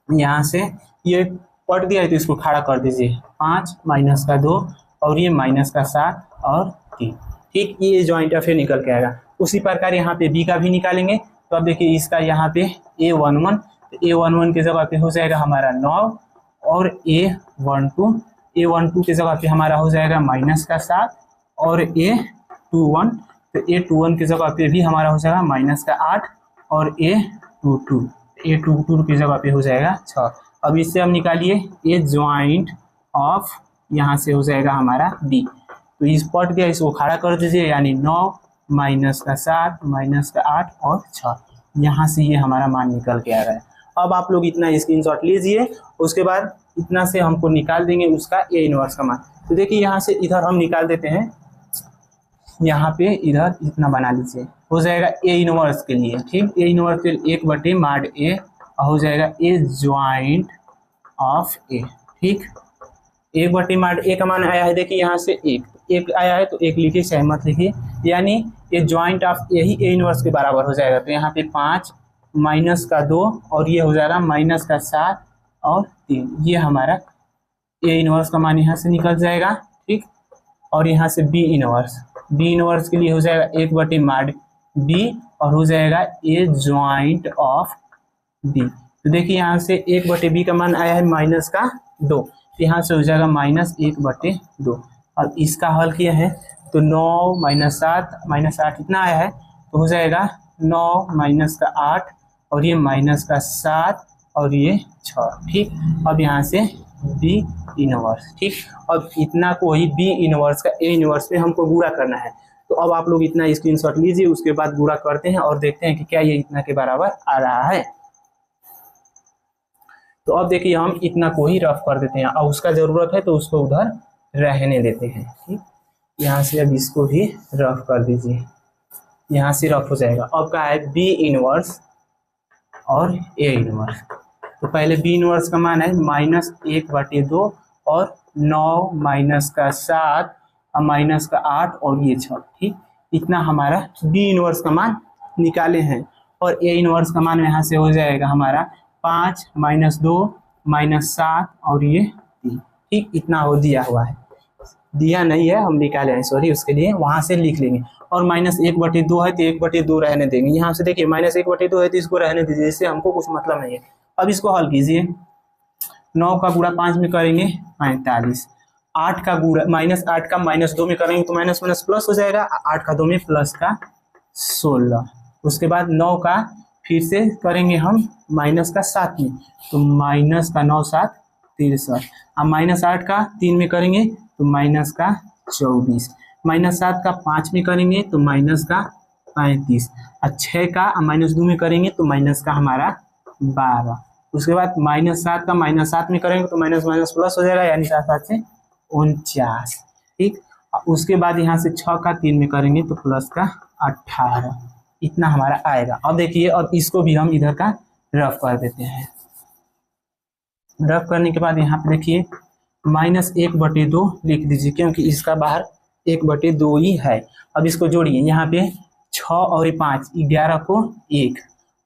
यहाँ से ये पट दिया है तो इसको खड़ा कर दीजिए, 5 माइनस का 2 और ये माइनस का 7 और 3, ठीक, ये ज्वाइंट ऑफ ए निकल के आएगा। उसी प्रकार यहाँ पे बी का भी निकालेंगे। तो अब देखिए इसका यहाँ पे A11 तो A11 की जगह पे हो जाएगा हमारा 9 और A12 की जगह पे हमारा हो जाएगा माइनस का 7 और A21 तो A21 की जगह पे भी हमारा हो जाएगा माइनस का 8 और A22 की जगह पे हो जाएगा 6। अब इससे हम निकालिए ए ज्वाइंट ऑफ, यहाँ से हो जाएगा हमारा B। तो इस पट गया इसको खड़ा कर दीजिए, यानी 9 माइनस का 7 माइनस का 8 और 6, यहाँ से ये हमारा मान निकल के आ रहा है। अब आप लोग इतना स्क्रीनशॉट लीजिए, उसके बाद इतना से हमको निकाल देंगे उसका ए इनवर्स का मान। तो देखिए यहाँ से इधर हम निकाल देते हैं, यहाँ पे इधर इतना बना लीजिए, हो जाएगा ए इनवर्स के लिए, ठीक, ए इनवर्स के लिए 1/mod A हो जाएगा ए ज्वाइंट ऑफ ए, ठीक, 1/mod A का मान आया है, देखिए यहाँ से एक आया है तो 1 लिखिए चाहे मत लिखिए, यानी ये joint of A he A inverse के बराबर हो जाएगा। तो यहाँ पे 5 माइनस का 2 और ये हो जाएगा माइनस का 7 और 3, ये हमारा ए इनवर्स का मान यहाँ से निकल जाएगा, ठीक। और यहाँ से बी इनवर्स के लिए हो जाएगा 1/mod B और हो जाएगा ए ज्वाइंट ऑफ B। तो देखिए यहाँ से 1/B का मान आया है माइनस का 2, यहाँ से हो जाएगा -1/2। और इसका हल किया है तो 9 माइनस 8 इतना आया है तो हो जाएगा 9 माइनस का 8 और ये माइनस का 7 और ये 6, ठीक। अब यहाँ से बी इनवर्स, ठीक। अब इतना को ही बी इनवर्स का ए इनवर्स में हमको गुणा करना है। तो अब आप लोग इतना स्क्रीनशॉट लीजिए, उसके बाद गुणा करते हैं और देखते हैं कि क्या ये इतना के बराबर आ रहा है। तो अब देखिए हम इतना को ही रफ कर देते हैं, और उसका जरूरत है तो उसको उधर रहने देते हैं, ठीक। यहाँ से अब इसको भी रफ कर दीजिए, यहाँ से रफ हो जाएगा। अब क्या है बी इनवर्स और ए इनवर्स। तो पहले बी इनवर्स का मान है -1/2 और 9 माइनस का 7 और माइनस का 8 और ये 6, ठीक। इतना हमारा बी इनवर्स का मान निकाले हैं। और ए इनवर्स का मान यहाँ से हो जाएगा हमारा 5 माइनस 2 माइनस 7 और ये 3, ठीक। इतना हो दिया हुआ है, दिया नहीं है हम निकाले हैं, सॉरी, उसके लिए वहाँ से लिख लेंगे। और -1/2 है तो 1/2 रहने देंगे। यहाँ से देखिए -1/2 है तो इसको रहने दीजिए, इससे हमको कुछ मतलब नहीं है। अब इसको हल कीजिए, 9 का गुणा 5 में करेंगे 45, 8 का गुणा -8 का -2 में करेंगे तो माइनस माइनस प्लस हो जाएगा, 8 का 2 में प्लस का 16। उसके बाद 9 का फिर से करेंगे हम माइनस का 7 में तो माइनस का 9 7 63। अब -8 का 3 में करेंगे तो माइनस का 24, -7 का 5 में करेंगे तो माइनस का 35, और 6 का -2 में करेंगे तो माइनस का हमारा 12। उसके बाद -7 का -7 में करेंगे तो माइनस माइनस प्लस हो जाएगा, यानी 7 से 49, ठीक। उसके बाद यहाँ से 6 का 3 में करेंगे तो प्लस का 18, इतना हमारा आएगा। अब देखिए अब इसको भी हम इधर का रफ कर देते हैं। रफ करने के बाद यहाँ पे देखिए -1/2 लिख दीजिए, क्योंकि इसका बाहर 1/2 ही है। अब इसको जोड़िए, यहाँ पे 6 और 5 11 को 1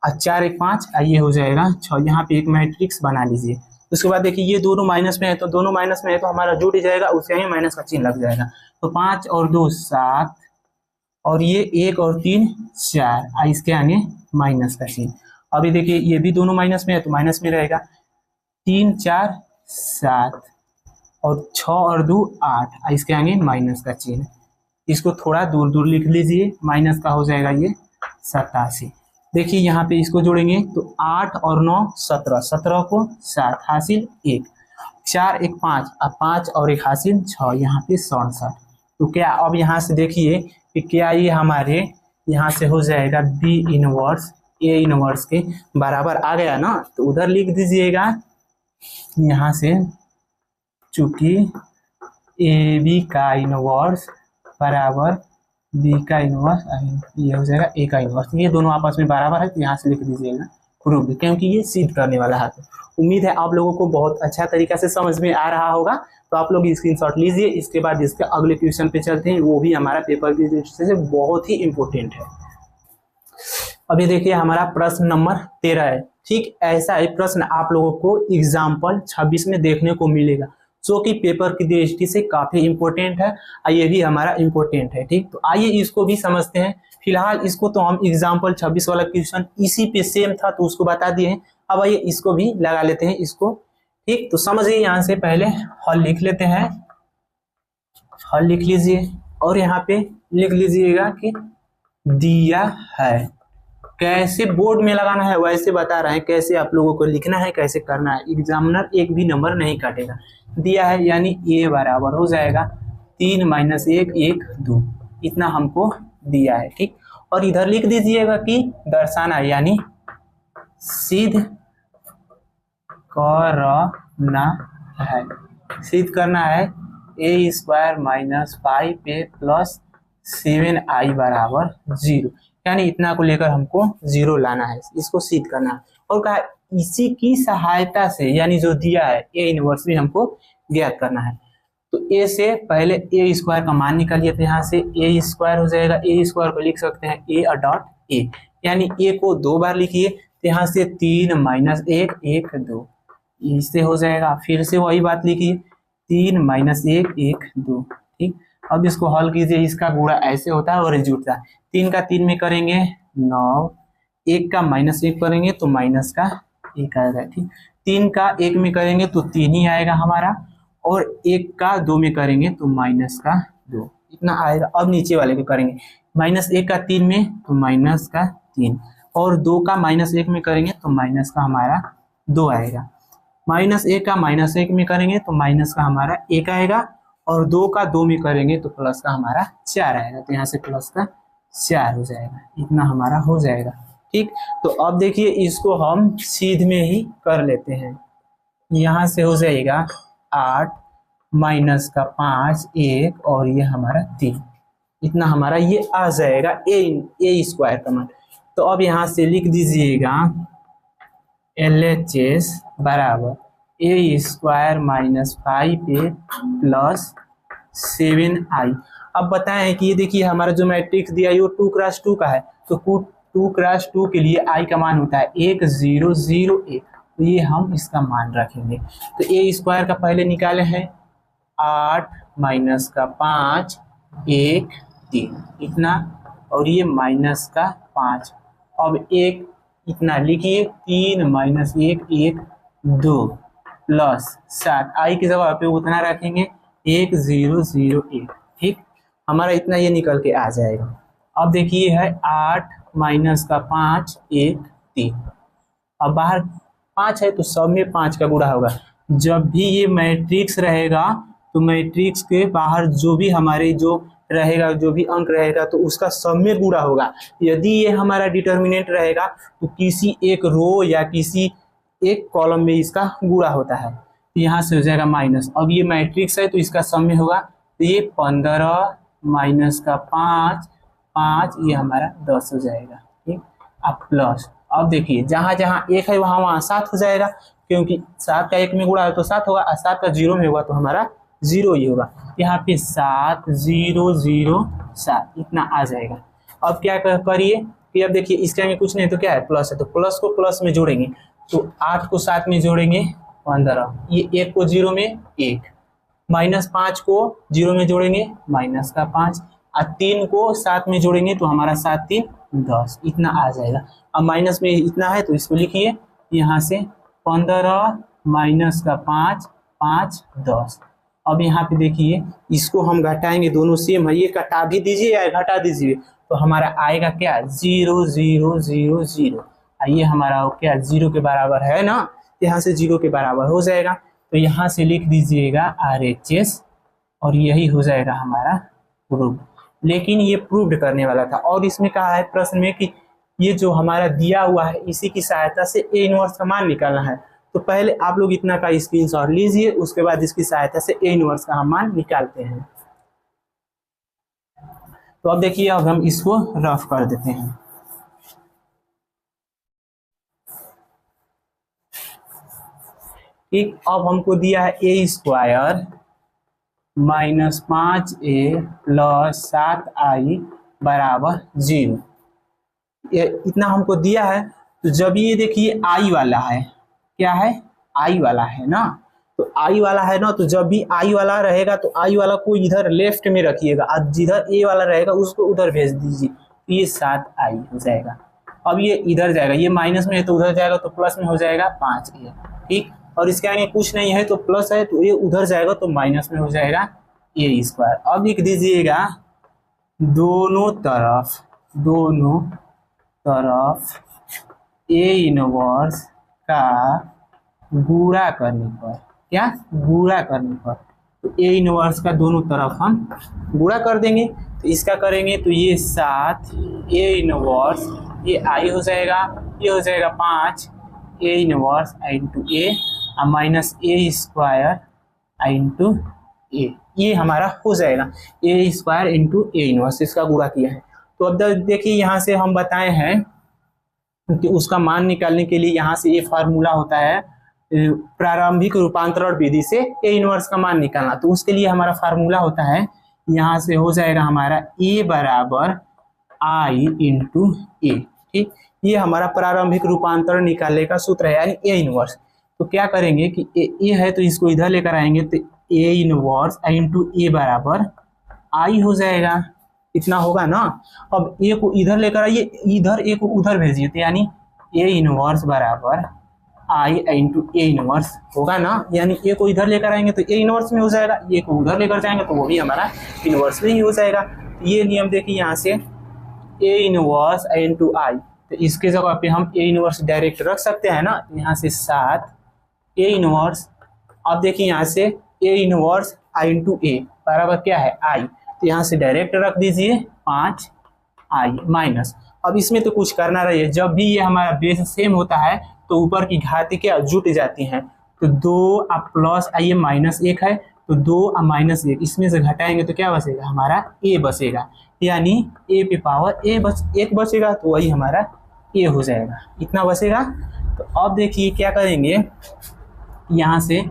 और 4 1 5 ये हो जाएगा 6। यहाँ पे एक मैट्रिक्स बना लीजिए। उसके बाद देखिए ये दोनों माइनस में है तो दोनों माइनस में है तो हमारा जुड़ जाएगा, उसके आगे माइनस का चिन्ह लग जाएगा। तो 5 और 2 7 और ये 1 और 3 4, इसके आगे माइनस का चिन्ह। अभी देखिए ये भी दोनों माइनस में है तो माइनस में रहेगा, 3 4 7 और 6 और 2 8, इसके आगे माइनस का चिन्ह। इसको थोड़ा दूर दूर लिख लीजिए, माइनस का हो जाएगा ये 87। देखिए यहाँ पे इसको जोड़ेंगे तो 8 और 9 17, 17 को 7 हासिल 1, 4 1 5 और 5 और 1 हासिल 6, यहाँ पे 67। तो क्या अब यहाँ से देखिए कि क्या ये हमारे यहाँ से हो जाएगा बी इनवर्स ए इनवर्स के बराबर आ गया ना। तो उधर लिख दीजिएगा, यहाँ से चूंकि ए बी का इनवर्स बराबर बी का इनवर्स, ये हो जाएगा ए का इनवर्स, ये दोनों आपस में बराबर है तो यहाँ से लिख दीजिएगा प्रूव, क्योंकि ये सिद्ध करने वाला है। उम्मीद है आप लोगों को बहुत अच्छा तरीका से समझ में आ रहा होगा। तो आप लोग स्क्रीनशॉट लीजिए। इसके बाद इसके अगले क्वेश्चन पे चलते हैं, वो भी हमारा पेपर की दृष्टि से बहुत ही इंपॉर्टेंट है। अभी देखिए हमारा प्रश्न नंबर 13 है। ठीक ऐसा ही प्रश्न आप लोगों को एग्जाम्पल 26 में देखने को मिलेगा, जो कि पेपर की दृष्टि से काफी इंपॉर्टेंट है। ये भी हमारा इंपॉर्टेंट है। ठीक, तो आइए इसको भी समझते हैं। फिलहाल इसको तो हम एग्जाम्पल 26 वाला क्वेश्चन इसी पे सेम था तो उसको बता दिए हैं। अब आइए इसको भी लगा लेते हैं इसको। ठीक, तो समझिए, यहाँ से पहले हल लिख लेते हैं। हल लिख लीजिए और यहाँ पे लिख लीजिएगा कि दिया है। कैसे बोर्ड में लगाना है वैसे बता रहे हैं, कैसे आप लोगों को लिखना है, कैसे करना है। एग्जामिनर एक भी नंबर नहीं काटेगा। दिया है यानी ए बराबर हो जाएगा 3 - 1 1 2, इतना हमको दिया है। ठीक, और इधर लिख दीजिएगा कि दर्शाना यानी सिद्ध करना है। सिद्ध करना है a² - 5a + 7i बराबर 0, यानी इतना को लेकर हमको 0 लाना है, इसको सिद्ध करना है। और कहा इसी की सहायता से, यानी जो दिया है ए इनवर्स भी हमको ज्ञात करना है। तो ए से पहले a² का मान निकालिए, तो यहाँ से a² हो जाएगा। a² को लिख सकते हैं a.a, यानी a को 2 बार लिखिए, तो यहाँ से 3 - 1 1 2, इससे हो जाएगा। फिर से वही बात लिखिए 3 - 1 1 2। ठीक, अब इसको हल कीजिए। इसका गुणा ऐसे होता है और जुड़ता है। 3 का 3 में करेंगे 9, 1 का -1 करेंगे तो माइनस का 1 आएगा। ठीक, 3 का 1 में करेंगे तो 3 ही आएगा हमारा, और 1 का 2 में करेंगे तो माइनस का 2, इतना आएगा। अब नीचे वाले को करेंगे -1 का 3 में तो माइनस का 3, और 2 का -1 में करेंगे तो माइनस का हमारा 2 आएगा। -1 का -1 में करेंगे तो माइनस का हमारा 1 आएगा, और 2 का 2 में करेंगे तो प्लस का हमारा 4 आएगा। तो यहाँ से प्लस का 4 हो जाएगा, इतना हमारा हो जाएगा। ठीक, तो अब देखिए इसको हम सीध में ही कर लेते हैं। यहाँ से हो जाएगा 8 माइनस का 5 1, और ये हमारा 3, इतना हमारा ये आ जाएगा a² का मान। तो अब यहाँ से लिख दीजिएगा LHS बराबर a² - 5a + 7i। अब बताएं कि ये देखिए हमारा जो मैट्रिक्स दिया है वो 2x2 का है, तो 2x2 के लिए i का मान होता है 1 0 0 1, तो ये हम इसका मान रखेंगे। तो a² का पहले निकाले हैं 8 माइनस का 5 1 3, इतना, और ये माइनस का 5। अब 1 इतना लिखिए, 3 - 1 1 2 + 7, आई की जगह पे उतना रखेंगे 1 0 0 1। ठीक, हमारा इतना ये निकल के आ जाएगा। अब देखिए है 8 माइनस का 5 1 3, अब बाहर 5 है तो सब में 5 का गुणा होगा। जब भी ये मैट्रिक्स रहेगा तो मैट्रिक्स के बाहर जो भी हमारे जो रहेगा, जो भी अंक रहेगा, तो उसका सब में गुणा होगा। यदि ये हमारा डिटर्मिनेंट रहेगा तो किसी एक रो या किसी एक कॉलम में इसका गुणा होता है, तो यहाँ से हो जाएगा माइनस। अब ये मैट्रिक्स है तो इसका सब में होगा, तो ये 15 माइनस का 5 5, ये हमारा 10 हो जाएगा। ठीक, अब प्लस, अब देखिए जहाँ जहाँ 1 है वहाँ वहाँ 7 हो जाएगा, क्योंकि 7 का 1 में गुणा है तो 7 होगा, और 7 का 0 में होगा तो हमारा 0 ही होगा। यहाँ पे 7 0 0 7, इतना आ जाएगा। अब क्या करिए कि अब देखिए इसके आगे कुछ नहीं तो क्या है, प्लस है, तो प्लस को प्लस में जोड़ेंगे, तो 8 को 7 में जोड़ेंगे 15, ये 1 को 0 में 1, -5 को 0 में जोड़ेंगे माइनस का 5, और 3 को 7 में जोड़ेंगे तो हमारा 7 3 10, इतना आ जाएगा। अब माइनस में इतना है तो इसको लिखिए, यहाँ से 15 माइनस का 5 5 10। अब यहाँ पे देखिए इसको हम घटाएंगे, दोनों सेम है, ये घटा भी दीजिए या घटा दीजिए, तो हमारा आएगा क्या 0 0 0 0, ये हमारा क्या 0 के बराबर है ना, यहाँ से 0 के बराबर हो जाएगा। तो यहाँ से लिख दीजिएगा RHS, और यही हो जाएगा हमारा प्रूव। लेकिन ये प्रूव्ड करने वाला था, और इसमें कहा है प्रश्न में कि ये जो हमारा दिया हुआ है इसी की सहायता से A इनवर्स का मान निकालना है। तो पहले आप लोग इतना का स्क्रीनशॉट लीजिए, उसके बाद इसकी सहायता से ए इनवर्स का हम मान निकालते हैं। तो अब देखिए, अब हम इसको रफ कर देते हैं। ठीक, अब हमको दिया है ए square minus 5a plus 7i बराबर 0। ये इतना हमको दिया है। तो जब ये देखिए आई वाला है, क्या है, आई वाला है ना, तो आई वाला है ना, तो जब भी आई वाला रहेगा तो आई वाला को इधर लेफ्ट में रखिएगा और जिधर ए वाला रहेगा उसको उधर भेज दीजिए। तो ये 7i हो जाएगा। अब ये इधर जाएगा, ये माइनस में है तो उधर जाएगा तो प्लस में हो जाएगा 5a। ठीक, और इसके आगे कुछ नहीं है तो प्लस है तो ये उधर जाएगा तो माइनस में हो जाएगा ए स्क्वायर। अब लिख दीजिएगा दोनों तरफ ए इनवर्स का गुणा करने पर, क्या, गुणा करने पर, तो ए इनवर्स का दोनों तरफ हम गुणा कर देंगे। तो इसका करेंगे तो ये 7 ए इनवर्स, ये आई हो जाएगा, ये हो जाएगा 5 A inverse I into A minus A square I into A, ये हमारा हो जाएगा A square into A inverse, इसका गुणा किया है। तो अब देखिए यहाँ से हम बताए हैं कि उसका मान निकालने के लिए यहाँ से ये फार्मूला होता है प्रारंभिक रूपांतरण विधि से ए इनवर्स का मान निकालना। तो उसके लिए हमारा फार्मूला होता है, यहाँ से हो जाएगा हमारा ए बराबर आई इंटू ए। ठीक, ये हमारा प्रारंभिक रूपांतरण निकालने का सूत्र है, यानी ए इनवर्स। तो क्या करेंगे कि ए है तो इसको इधर लेकर आएंगे, तो ए इनवर्स आई इंटू ए बराबर आई हो जाएगा, इतना होगा ना। अब ए को इधर लेकर आइए, इधर ए को उधर भेजिए, तो यानी ए इनवर्स बराबर आई इंटू ए इनवर्स होगा ना, यानी ए को इधर लेकर आएंगे तो ए इनवर्स में हो जाएगा, ए को उधर लेकर जाएंगे तो वो भी हमारा इनवर्स में ही हो जाएगा। तो ये नियम देखिए, यहाँ से ए इनवर्स आई इंटू आई, तो इसके जगह पे हम ए इनवर्स डायरेक्ट रख सकते हैं ना। यहाँ से 7 ए इनवर्स, अब देखिए यहाँ से ए इनवर्स आई इंटू ए बराबर क्या है, आई, तो यहाँ से डायरेक्ट रख दीजिए 5i माइनस। अब इसमें तो कुछ करना रही है, जब भी ये हमारा बेस सेम होता है तो ऊपर की घाती क्या जुट जाती हैं। तो 2 प्लस आई माइनस 1 है, तो 2 माइनस 1 इसमें से घटाएंगे तो क्या बचेगा, हमारा ए बचेगा, यानी ए पे पावर एक बचेगा, तो वही हमारा ए हो जाएगा, इतना बचेगा। तो अब देखिए क्या करेंगे, यहाँ से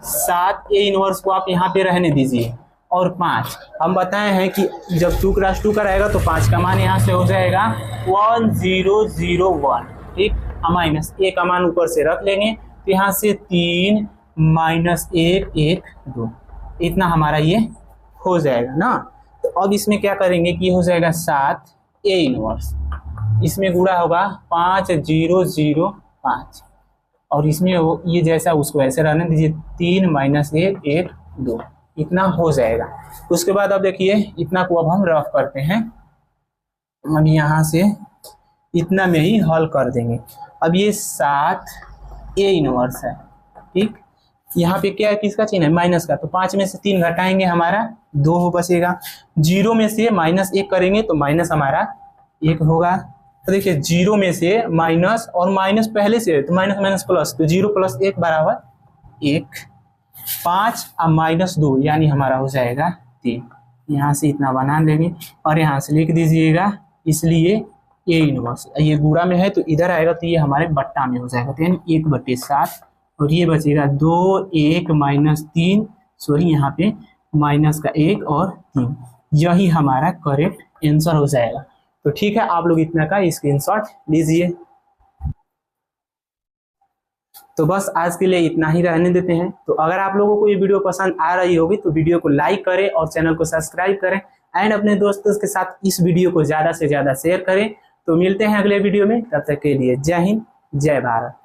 7 ए इनवर्स को आप यहाँ पे रहने दीजिए और 5 हम बताए हैं कि जब 2 क्रॉस 2 का रहेगा तो 5 का मान यहाँ से हो जाएगा 1001। ठीक, माइनस ए का मान ऊपर से रख लेंगे, तो यहाँ से 3 माइनस 1 1 2, इतना हमारा ये हो जाएगा ना। तो अब इसमें क्या करेंगे कि हो जाएगा 7 ए इनवर्स, इसमें गुणा होगा 5 0 0 5, और इसमें ये जैसा उसको ऐसे रहने दीजिए, 3 माइनस 1 1 2, इतना हो जाएगा। उसके बाद अब देखिए इतना को अब हम रफ करते हैं, अब यहाँ से इतना में ही हल कर देंगे। अब ये 7 ए इनवर्स है, ठीक, यहाँ पे क्या है, किसका चिन्ह है, माइनस का, तो 5 में से 3 घटाएंगे हमारा 2 हो बचेगा। 0 में से माइनस 1 करेंगे तो माइनस हमारा 1 होगा। तो देखिए 0 में से माइनस, और माइनस पहले से है तो माइनस माइनस प्लस, तो 0 प्लस 1 बराबर 1। 5 और माइनस 2 यानी हमारा हो जाएगा 3। यहाँ से इतना बना देंगे और यहाँ से लिख दीजिएगा, इसलिए ए इनवर्स, ये गुणा में है तो इधर आएगा तो ये हमारे बट्टा में हो जाएगा, तो यानी 1/7, और ये बचेगा 2 1 माइनस 3, सॉरी यहाँ पे माइनस का 1 और 3, यही हमारा करेक्ट आंसर हो जाएगा। तो ठीक है, आप लोग इतना का स्क्रीनशॉट लीजिए। तो बस आज के लिए इतना ही रहने देते हैं। तो अगर आप लोगों को ये वीडियो पसंद आ रही होगी तो वीडियो को लाइक करें और चैनल को सब्सक्राइब करें, एंड अपने दोस्तों के साथ इस वीडियो को ज़्यादा से ज़्यादा शेयर करें। तो मिलते हैं अगले वीडियो में, तब तक के लिए जय हिंद जय भारत।